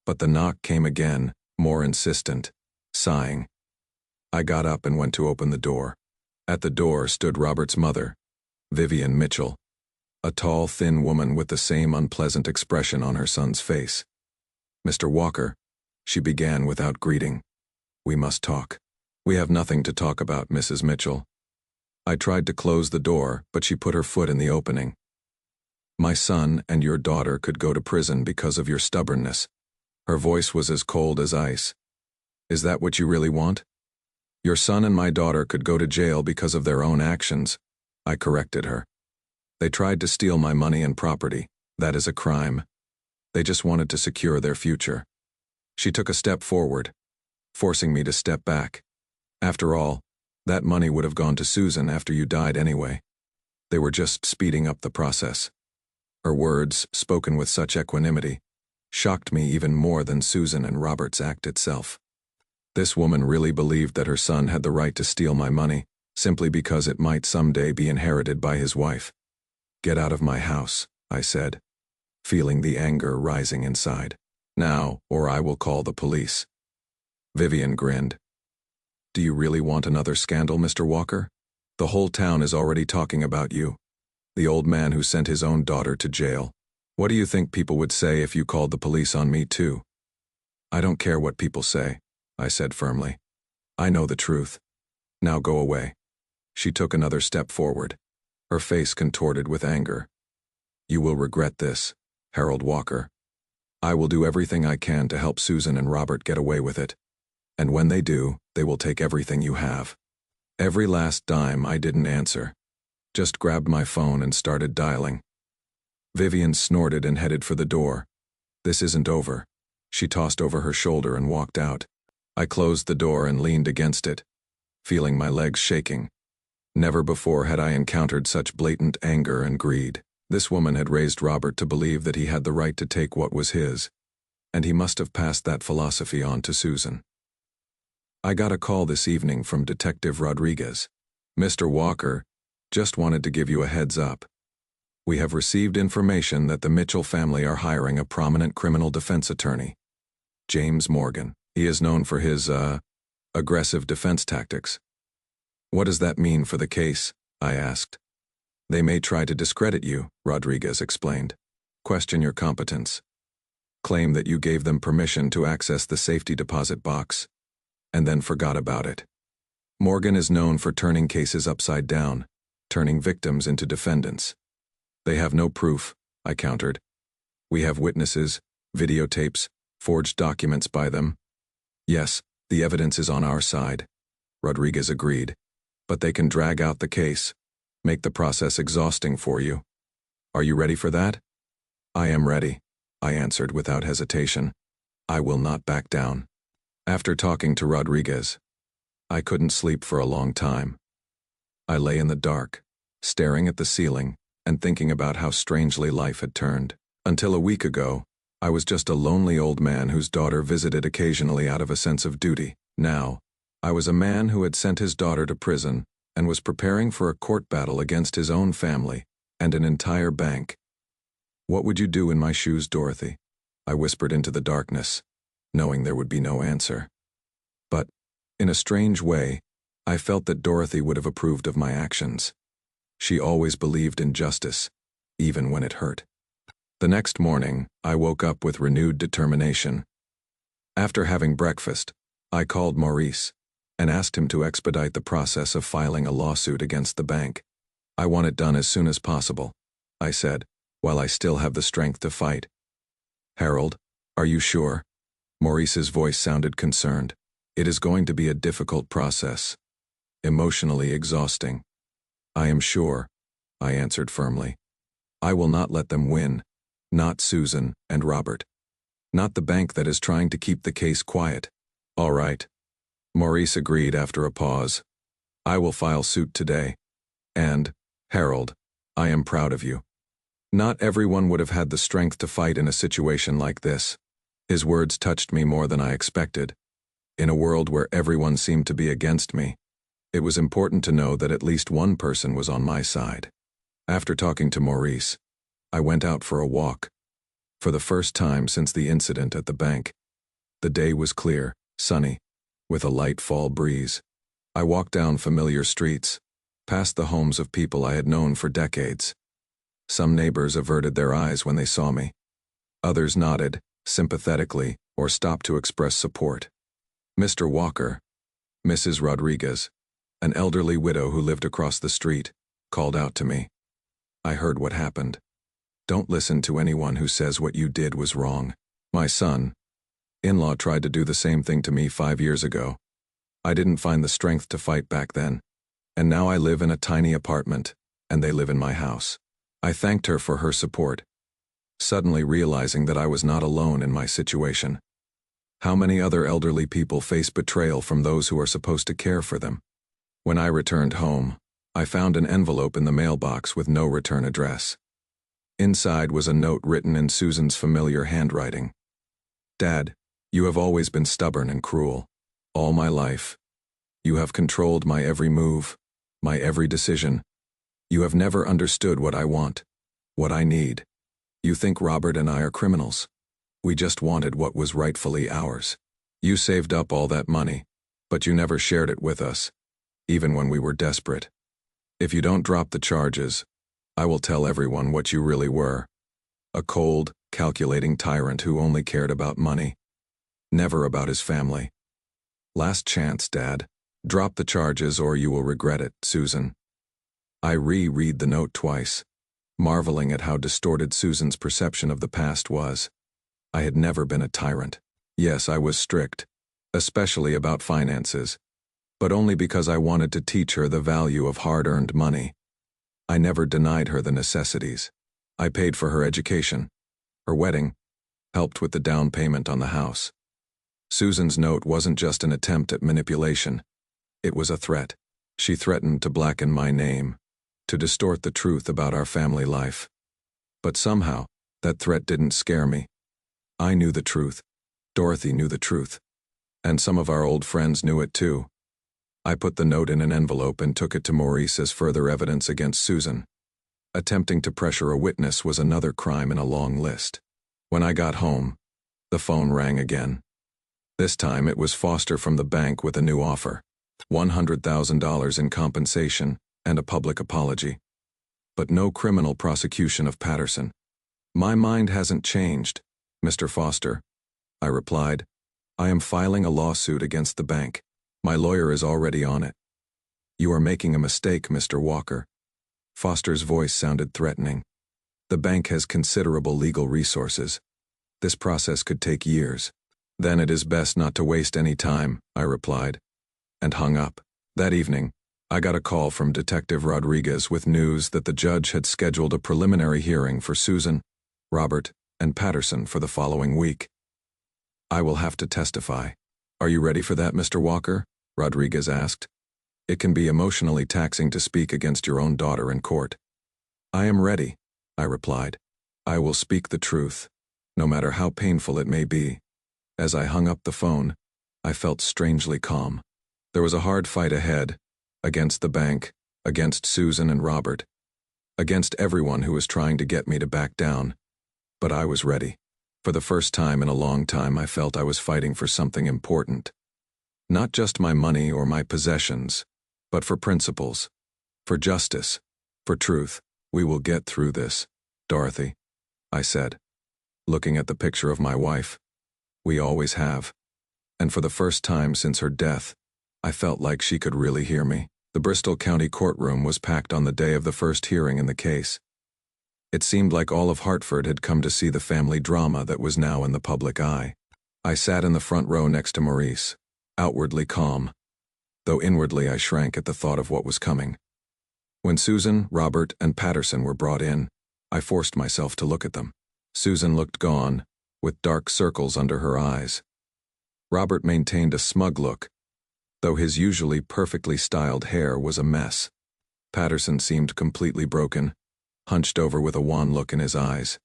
But the knock came again, more insistent, sighing. I got up and went to open the door. At the door stood Robert's mother, Vivian Mitchell, a tall, thin woman with the same unpleasant expression on her son's face. "Mr. Walker," she began without greeting. "We must talk." "We have nothing to talk about, Mrs. Mitchell." I tried to close the door, but she put her foot in the opening. "My son and your daughter could go to prison because of your stubbornness." Her voice was as cold as ice. "Is that what you really want?" "Your son and my daughter could go to jail because of their own actions," I corrected her. "They tried to steal my money and property. That is a crime. They just wanted to secure their future." She took a step forward, forcing me to step back. "After all, that money would have gone to Susan after you died anyway. They were just speeding up the process." Her words, spoken with such equanimity, shocked me even more than Susan and Robert's act itself. This woman really believed that her son had the right to steal my money, simply because it might someday be inherited by his wife. "Get out of my house," I said, feeling the anger rising inside. "Now, or I will call the police." Vivian grinned. "Do you really want another scandal, Mr. Walker? The whole town is already talking about you. The old man who sent his own daughter to jail. What do you think people would say if you called the police on me too?" "I don't care what people say," I said firmly. "I know the truth. Now go away." She took another step forward, her face contorted with anger. "You will regret this, Harold Walker. I will do everything I can to help Susan and Robert get away with it. And when they do, they will take everything you have." Every last dime I didn't answer. Just grabbed my phone and started dialing. Vivian snorted and headed for the door. "This isn't over." She tossed over her shoulder and walked out. I closed the door and leaned against it, feeling my legs shaking. Never before had I encountered such blatant anger and greed. This woman had raised Robert to believe that he had the right to take what was his, and he must have passed that philosophy on to Susan. I got a call this evening from Detective Rodriguez. "Mr. Walker, just wanted to give you a heads up. We have received information that the Mitchell family are hiring a prominent criminal defense attorney, James Morgan. He is known for his, aggressive defense tactics." "What does that mean for the case?" I asked. "They may try to discredit you," Rodriguez explained. "Question your competence. Claim that you gave them permission to access the safety deposit box, and then forgot about it. Morgan is known for turning cases upside down, turning victims into defendants." "They have no proof," I countered. "We have witnesses, videotapes, forged documents by them." "Yes, the evidence is on our side," Rodriguez agreed. "But they can drag out the case, make the process exhausting for you. Are you ready for that?" "I am ready," I answered without hesitation. "I will not back down." After talking to Rodriguez, I couldn't sleep for a long time. I lay in the dark, staring at the ceiling and thinking about how strangely life had turned. Until a week ago, I was just a lonely old man whose daughter visited occasionally out of a sense of duty. Now, I was a man who had sent his daughter to prison and was preparing for a court battle against his own family and an entire bank. "What would you do in my shoes, Dorothy?" I whispered into the darkness, knowing there would be no answer. But, in a strange way, I felt that Dorothy would have approved of my actions. She always believed in justice, even when it hurt. The next morning, I woke up with renewed determination. After having breakfast, I called Maurice and asked him to expedite the process of filing a lawsuit against the bank. "I want it done as soon as possible," I said, "while I still have the strength to fight." "Harold, are you sure?" Maurice's voice sounded concerned. "It is going to be a difficult process, emotionally exhausting." "I am sure," I answered firmly. "I will not let them win, not Susan and Robert. Not the bank that is trying to keep the case quiet." "All right," Maurice agreed after a pause. "I will file suit today. And, Harold, I am proud of you. Not everyone would have had the strength to fight in a situation like this. His words touched me more than I expected. In a world where everyone seemed to be against me, it was important to know that at least one person was on my side. After talking to Maurice, I went out for a walk. For the first time since the incident at the bank. The day was clear, sunny, with a light fall breeze. I walked down familiar streets, past the homes of people I had known for decades. Some neighbors averted their eyes when they saw me. Others nodded, sympathetically, or stopped to express support. Mr. Walker, Mrs. Rodriguez, an elderly widow who lived across the street, called out to me. I heard what happened. Don't listen to anyone who says what you did was wrong. My son-in-law tried to do the same thing to me 5 years ago. I didn't find the strength to fight back then. And now I live in a tiny apartment, and they live in my house. I thanked her for her support, suddenly realizing that I was not alone in my situation. How many other elderly people face betrayal from those who are supposed to care for them? When I returned home, I found an envelope in the mailbox with no return address. Inside was a note written in Susan's familiar handwriting. Dad, you have always been stubborn and cruel. All my life. You have controlled my every move, my every decision. You have never understood what I want, what I need. You think Robert and I are criminals. We just wanted what was rightfully ours. You saved up all that money, but you never shared it with us, even when we were desperate. If you don't drop the charges, I will tell everyone what you really were. A cold, calculating tyrant who only cared about money, never about his family. Last chance, Dad. Drop the charges or you will regret it, Susan. I reread the note twice, marveling at how distorted Susan's perception of the past was. I had never been a tyrant. Yes, I was strict, especially about finances, but only because I wanted to teach her the value of hard-earned money. I never denied her the necessities. I paid for her education, her wedding, helped with the down payment on the house. Susan's note wasn't just an attempt at manipulation. It was a threat. She threatened to blacken my name, to distort the truth about our family life. But somehow, that threat didn't scare me. I knew the truth. Dorothy knew the truth. And some of our old friends knew it too. I put the note in an envelope and took it to Maurice as further evidence against Susan. Attempting to pressure a witness was another crime in a long list. When I got home, the phone rang again. This time it was Foster from the bank with a new offer. $100,000 in compensation and a public apology. But no criminal prosecution of Patterson. My mind hasn't changed, Mr. Foster, I replied. I am filing a lawsuit against the bank. My lawyer is already on it. You are making a mistake, Mr. Walker. Foster's voice sounded threatening. The bank has considerable legal resources. This process could take years. Then it is best not to waste any time, I replied, and hung up. That evening, I got a call from Detective Rodriguez with news that the judge had scheduled a preliminary hearing for Susan, Robert, and Patterson for the following week. I will have to testify. Are you ready for that, Mr. Walker? Rodriguez asked. It can be emotionally taxing to speak against your own daughter in court. I am ready, I replied. I will speak the truth, no matter how painful it may be. As I hung up the phone, I felt strangely calm. There was a hard fight ahead, against the bank, against Susan and Robert, against everyone who was trying to get me to back down. But I was ready. For the first time in a long time, I felt I was fighting for something important. Not just my money or my possessions, but for principles, for justice, for truth. We will get through this, Dorothy, I said, looking at the picture of my wife. We always have. And for the first time since her death, I felt like she could really hear me. The Bristol County courtroom was packed on the day of the first hearing in the case. It seemed like all of Hartford had come to see the family drama that was now in the public eye. I sat in the front row next to Maurice, outwardly calm, though inwardly I shrank at the thought of what was coming. When Susan, Robert, and Patterson were brought in, I forced myself to look at them. Susan looked gone, with dark circles under her eyes. Robert maintained a smug look, though his usually perfectly styled hair was a mess. Patterson seemed completely broken, hunched over with a wan look in his eyes.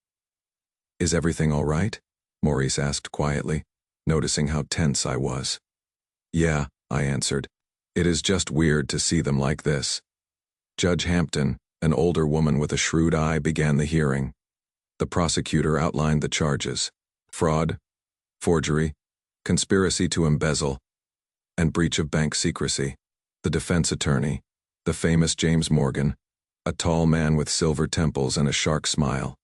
"Is everything all right?" Maurice asked quietly, noticing how tense I was. "Yeah," I answered. "It is just weird to see them like this." Judge Hampton, an older woman with a shrewd eye, began the hearing. The prosecutor outlined the charges: fraud, forgery, conspiracy to embezzle, and breach of bank secrecy. The defense attorney, the famous James Morgan, a tall man with silver temples and a shark smile,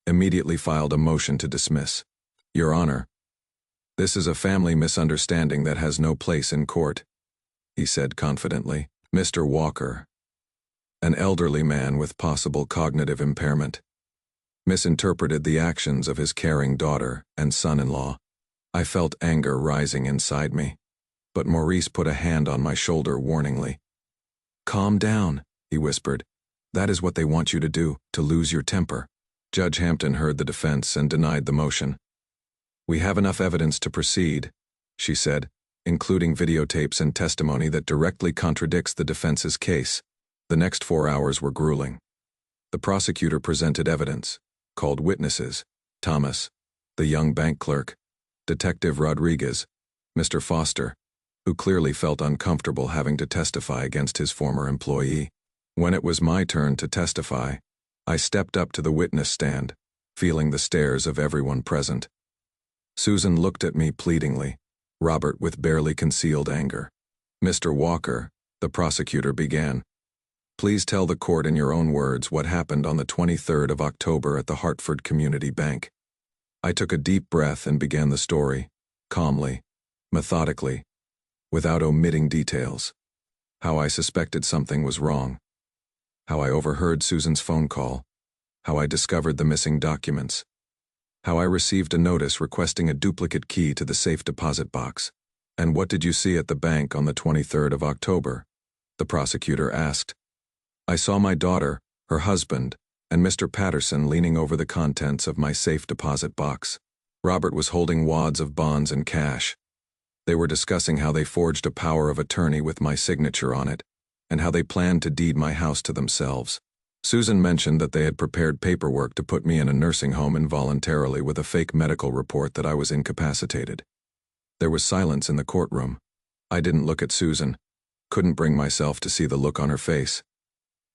immediately filed a motion to dismiss. "Your Honor, this is a family misunderstanding that has no place in court," he said confidently. Mr. Walker, an elderly man with possible cognitive impairment, misinterpreted the actions of his caring daughter and son-in-law. I felt anger rising inside me, but Maurice put a hand on my shoulder warningly. "Calm down," he whispered. "That is what they want you to do, to lose your temper." Judge Hampton heard the defense and denied the motion. "We have enough evidence to proceed," she said, including videotapes and testimony that directly contradicts the defense's case. The next 4 hours were grueling. The prosecutor presented evidence, called witnesses: Thomas, the young bank clerk, Detective Rodriguez, Mr. Foster, who clearly felt uncomfortable having to testify against his former employee. When it was my turn to testify, I stepped up to the witness stand, feeling the stares of everyone present. Susan looked at me pleadingly, Robert with barely concealed anger. "Mr. Walker," the prosecutor began, "please tell the court in your own words what happened on the 23rd of October at the Hartford Community Bank." I took a deep breath and began the story, calmly, methodically, without omitting details. How I suspected something was wrong. How I overheard Susan's phone call. How I discovered the missing documents. How I received a notice requesting a duplicate key to the safe deposit box. "And what did you see at the bank on the 23rd of October?" the prosecutor asked. "I saw my daughter, her husband, and Mr. Patterson leaning over the contents of my safe deposit box. Robert was holding wads of bonds and cash. They were discussing how they forged a power of attorney with my signature on it, and how they planned to deed my house to themselves. Susan mentioned that they had prepared paperwork to put me in a nursing home involuntarily with a fake medical report that I was incapacitated." There was silence in the courtroom. I didn't look at Susan, couldn't bring myself to see the look on her face.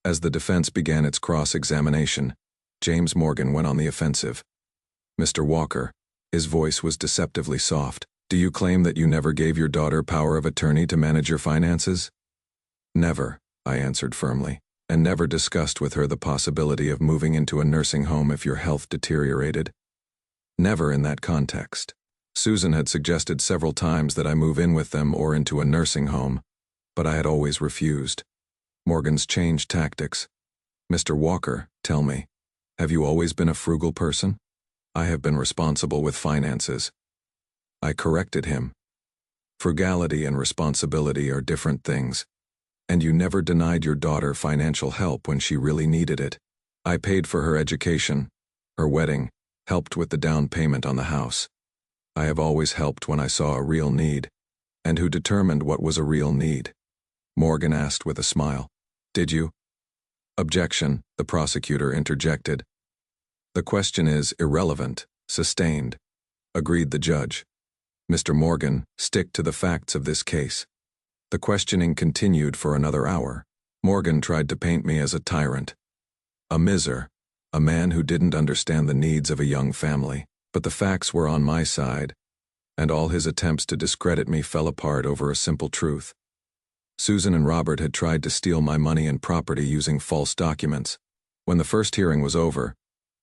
As the defense began its cross-examination, James Morgan went on the offensive. "Mr. Walker," his voice was deceptively soft, "do you claim that you never gave your daughter power of attorney to manage your finances?" "Never," I answered firmly, "and never discussed with her the possibility of moving into a nursing home if your health deteriorated. Never in that context. Susan had suggested several times that I move in with them or into a nursing home, but I had always refused." Morgan's changed tactics. "Mr. Walker, tell me, have you always been a frugal person?" "I have been responsible with finances." I corrected him. "Frugality and responsibility are different things, and you never denied your daughter financial help when she really needed it. I paid for her education, her wedding, helped with the down payment on the house. I have always helped when I saw a real need, and who determined what was a real need?" Morgan asked with a smile. "Did you?" "Objection," the prosecutor interjected. "The question is irrelevant, sustained," agreed the judge. "Mr. Morgan, stick to the facts of this case." The questioning continued for another hour. Morgan tried to paint me as a tyrant, a miser, a man who didn't understand the needs of a young family, but the facts were on my side, and all his attempts to discredit me fell apart over a simple truth. Susan and Robert had tried to steal my money and property using false documents. When the first hearing was over,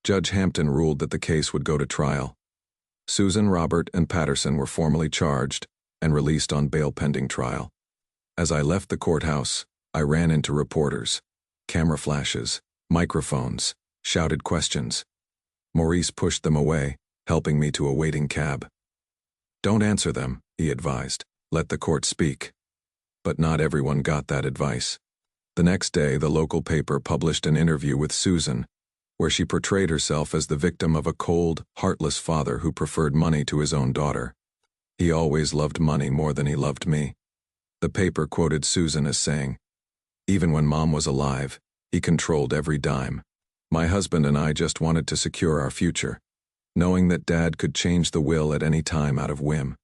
Judge Hampton ruled that the case would go to trial. Susan, Robert, and Patterson were formally charged and released on bail pending trial. As I left the courthouse, I ran into reporters. Camera flashes, microphones, shouted questions. Maurice pushed them away, helping me to a waiting cab. "Don't answer them," he advised. "Let the court speak." But not everyone got that advice. The next day, the local paper published an interview with Susan, where she portrayed herself as the victim of a cold, heartless father who preferred money to his own daughter. "He always loved money more than he loved me." The paper quoted Susan as saying, Even when Mom was alive, he controlled every dime. My husband and I just wanted to secure our future, knowing that Dad could change the will at any time out of whim.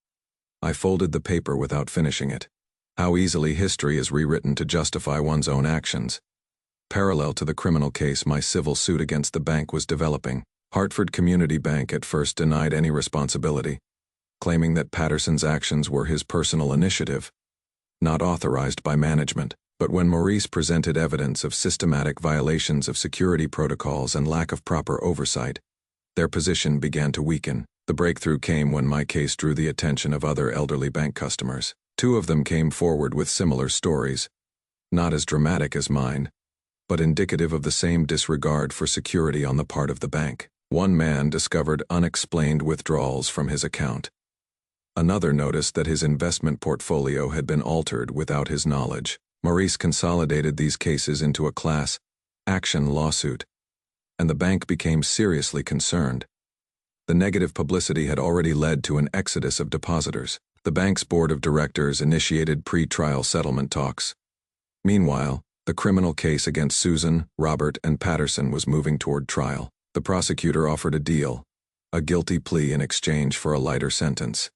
I folded the paper without finishing it. How easily history is rewritten to justify one's own actions. Parallel to the criminal case, my civil suit against the bank was developing. Hartford Community Bank at first denied any responsibility, claiming that Patterson's actions were his personal initiative, not authorized by management. But when Maurice presented evidence of systematic violations of security protocols and lack of proper oversight, their position began to weaken. The breakthrough came when my case drew the attention of other elderly bank customers. Two of them came forward with similar stories, not as dramatic as mine, but indicative of the same disregard for security on the part of the bank. One man discovered unexplained withdrawals from his account. Another noticed that his investment portfolio had been altered without his knowledge. Maurice consolidated these cases into a class action lawsuit, and the bank became seriously concerned. The negative publicity had already led to an exodus of depositors. The bank's board of directors initiated pre-trial settlement talks. Meanwhile, the criminal case against Susan, Robert, and Patterson was moving toward trial. The prosecutor offered a deal, a guilty plea in exchange for a lighter sentence.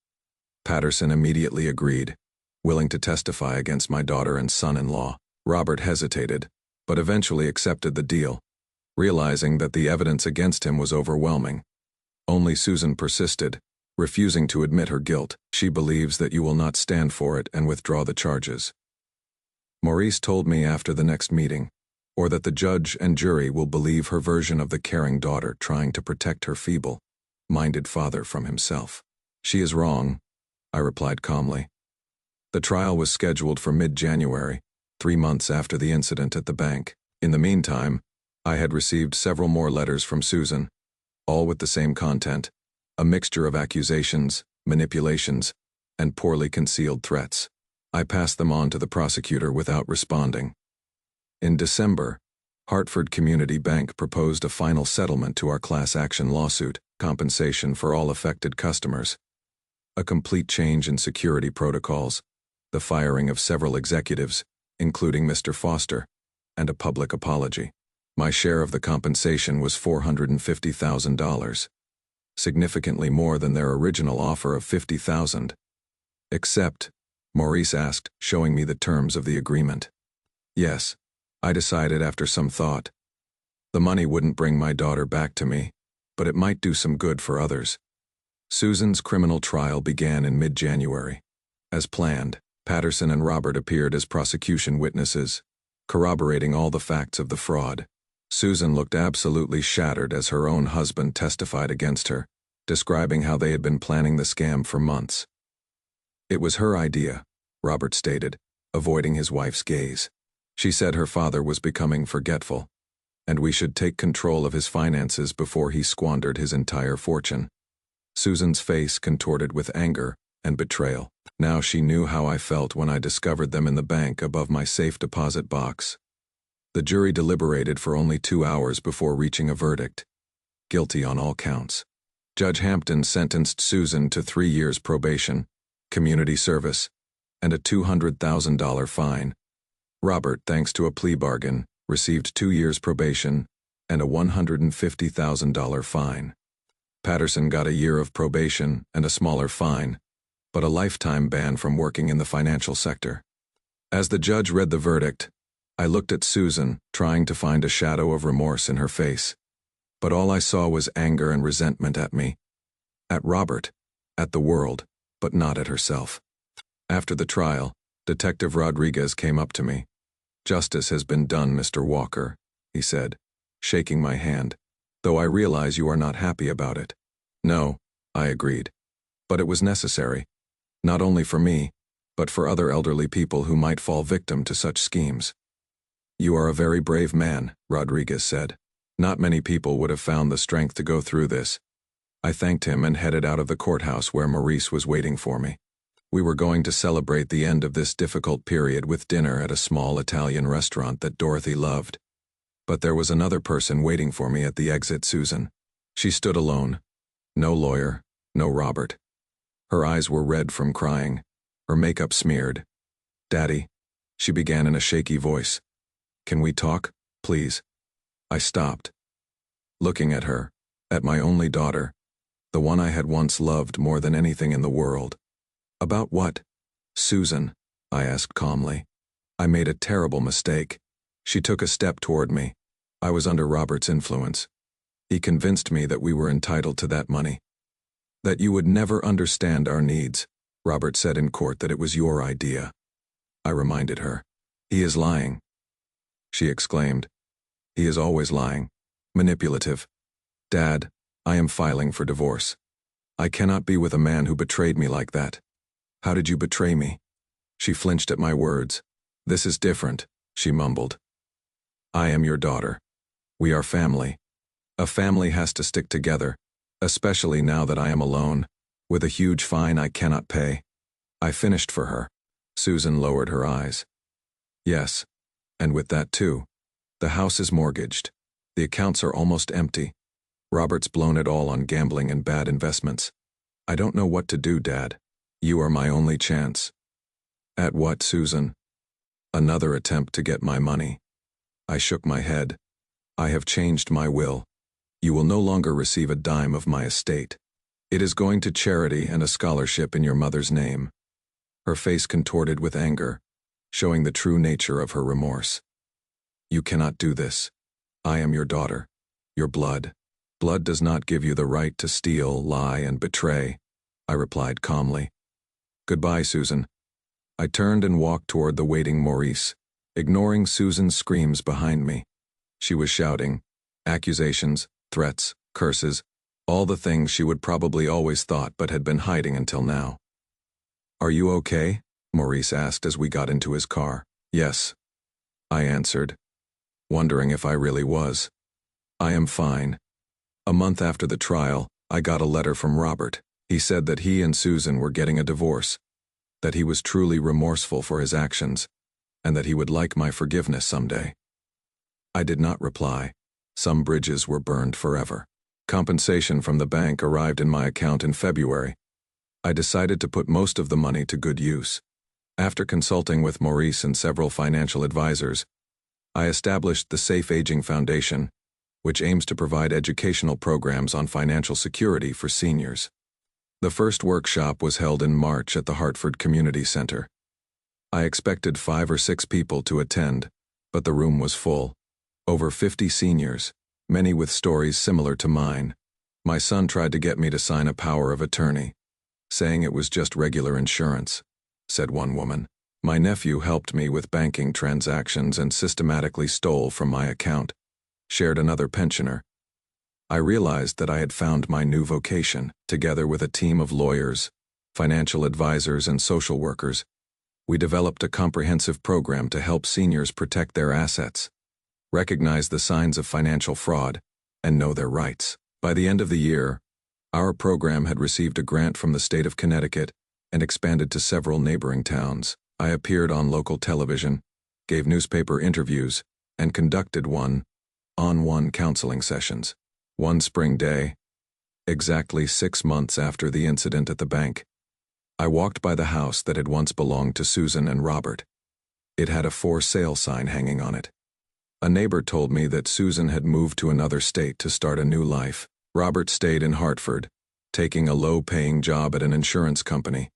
Patterson immediately agreed, willing to testify against my daughter and son-in-law. Robert hesitated, but eventually accepted the deal, realizing that the evidence against him was overwhelming. Only Susan persisted, refusing to admit her guilt. She believes that you will not stand for it and withdraw the charges. Maurice told me after the next meeting, or that the judge and jury will believe her version of the caring daughter trying to protect her feeble-minded father from himself. She is wrong, I replied calmly. The trial was scheduled for mid-January, 3 months after the incident at the bank. In the meantime, I had received several more letters from Susan, all with the same content, a mixture of accusations, manipulations, and poorly concealed threats. I passed them on to the prosecutor without responding. In December, Hartford Community Bank proposed a final settlement to our class action lawsuit, compensation for all affected customers, a complete change in security protocols, the firing of several executives, including Mr. Foster, and a public apology. My share of the compensation was $450,000, significantly more than their original offer of $50,000. Except, Maurice asked, showing me the terms of the agreement. Yes, I decided after some thought. The money wouldn't bring my daughter back to me, but it might do some good for others. Susan's criminal trial began in mid-January. As planned, Patterson and Robert appeared as prosecution witnesses, corroborating all the facts of the fraud. Susan looked absolutely shattered as her own husband testified against her, describing how they had been planning the scam for months. It was her idea, Robert stated, avoiding his wife's gaze. She said her father was becoming forgetful, and we should take control of his finances before he squandered his entire fortune. Susan's face contorted with anger and betrayal. Now she knew how I felt when I discovered them in the bank above my safe deposit box. The jury deliberated for only 2 hours before reaching a verdict. Guilty on all counts. Judge Hampton sentenced Susan to 3 years probation, community service, and a $200,000 fine. Robert, thanks to a plea bargain, received 2 years probation and a $150,000 fine. Patterson got a year of probation and a smaller fine, but a lifetime ban from working in the financial sector. As the judge read the verdict, I looked at Susan, trying to find a shadow of remorse in her face. But all I saw was anger and resentment at me. At Robert, at the world, but not at herself. After the trial, Detective Rodriguez came up to me. "Justice has been done, Mr. Walker," he said, shaking my hand, "though I realize you are not happy about it." "No," I agreed. "But it was necessary. Not only for me, but for other elderly people who might fall victim to such schemes." "You are a very brave man," Rodriguez said. "Not many people would have found the strength to go through this." I thanked him and headed out of the courthouse where Maurice was waiting for me. We were going to celebrate the end of this difficult period with dinner at a small Italian restaurant that Dorothy loved. But there was another person waiting for me at the exit, Susan. She stood alone. No lawyer, no Robert. Her eyes were red from crying, her makeup smeared. "Daddy," she began in a shaky voice, Can we talk, please? I stopped, looking at her, at my only daughter, the one I had once loved more than anything in the world. About what? Susan, I asked calmly. I made a terrible mistake. She took a step toward me. I was under Robert's influence. He convinced me that we were entitled to that money. That you would never understand our needs. Robert said in court that it was your idea. I reminded her. He is lying. She exclaimed. He is always lying. Manipulative. Dad, I am filing for divorce. I cannot be with a man who betrayed me like that. How did you betray me? She flinched at my words. This is different, she mumbled. I am your daughter. We are family. A family has to stick together, especially now that I am alone, with a huge fine I cannot pay. I finished for her. Susan lowered her eyes. Yes, and with that too. The house is mortgaged. The accounts are almost empty. Robert's blown it all on gambling and bad investments. I don't know what to do, Dad. You are my only chance. At what, Susan? Another attempt to get my money. I shook my head. I have changed my will. You will no longer receive a dime of my estate. It is going to charity and a scholarship in your mother's name. Her face contorted with anger, showing the true nature of her remorse. You cannot do this. I am your daughter, your blood. Blood does not give you the right to steal, lie, and betray, I replied calmly. Goodbye, Susan. I turned and walked toward the waiting Maurice, ignoring Susan's screams behind me. She was shouting, accusations, threats, curses, all the things she would probably always thought but had been hiding until now. Are you okay? Maurice asked as we got into his car. Yes, I answered, wondering if I really was. I am fine. A month after the trial, I got a letter from Robert. He said that he and Susan were getting a divorce, that he was truly remorseful for his actions, and that he would like my forgiveness someday. I did not reply. Some bridges were burned forever. Compensation from the bank arrived in my account in February. I decided to put most of the money to good use. After consulting with Maurice and several financial advisors, I established the Safe Aging Foundation, which aims to provide educational programs on financial security for seniors. The first workshop was held in March at the Hartford Community Center. I expected 5 or 6 people to attend, but the room was full. Over 50 seniors, many with stories similar to mine. My son tried to get me to sign a power of attorney, saying it was just regular insurance, said one woman. My nephew helped me with banking transactions and systematically stole from my account, shared another pensioner. I realized that I had found my new vocation. Together with a team of lawyers, financial advisors, and social workers, we developed a comprehensive program to help seniors protect their assets, recognize the signs of financial fraud, and know their rights. By the end of the year, our program had received a grant from the state of Connecticut and expanded to several neighboring towns. I appeared on local television, gave newspaper interviews, and conducted one-on-one counseling sessions. One spring day, exactly 6 months after the incident at the bank, I walked by the house that had once belonged to Susan and Robert. It had a for sale sign hanging on it. A neighbor told me that Susan had moved to another state to start a new life. Robert stayed in Hartford, taking a low-paying job at an insurance company,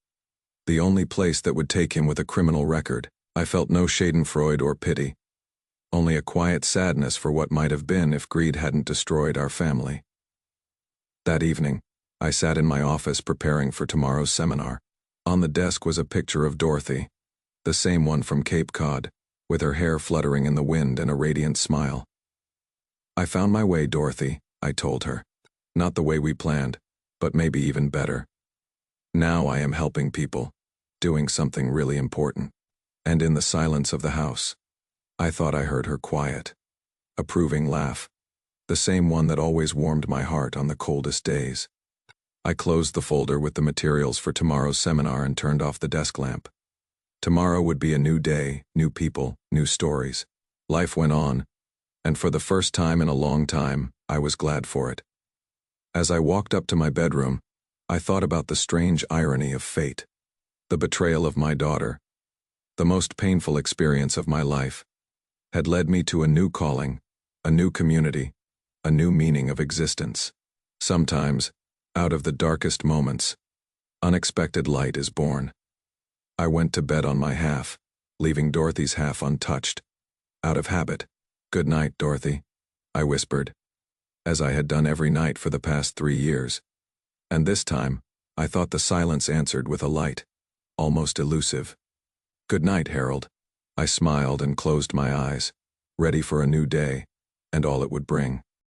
the only place that would take him with a criminal record. I felt no schadenfreude or pity, only a quiet sadness for what might have been if greed hadn't destroyed our family. That evening, I sat in my office preparing for tomorrow's seminar. On the desk was a picture of Dorothy, the same one from Cape Cod, with her hair fluttering in the wind and a radiant smile. I found my way, Dorothy, I told her. Not the way we planned, but maybe even better. Now I am helping people, doing something really important. And in the silence of the house, I thought I heard her quiet, approving laugh, the same one that always warmed my heart on the coldest days. I closed the folder with the materials for tomorrow's seminar and turned off the desk lamp. Tomorrow would be a new day, new people, new stories. Life went on, and for the first time in a long time, I was glad for it. As I walked up to my bedroom, I thought about the strange irony of fate, the betrayal of my daughter, the most painful experience of my life, had led me to a new calling, a new community, a new meaning of existence. Sometimes, out of the darkest moments, unexpected light is born. I went to bed on my half, leaving Dorothy's half untouched. Out of habit. "Good night, Dorothy," I whispered, as I had done every night for the past 3 years. And this time, I thought the silence answered with a light, almost elusive. "Good night, Harold." I smiled and closed my eyes, ready for a new day, and all it would bring.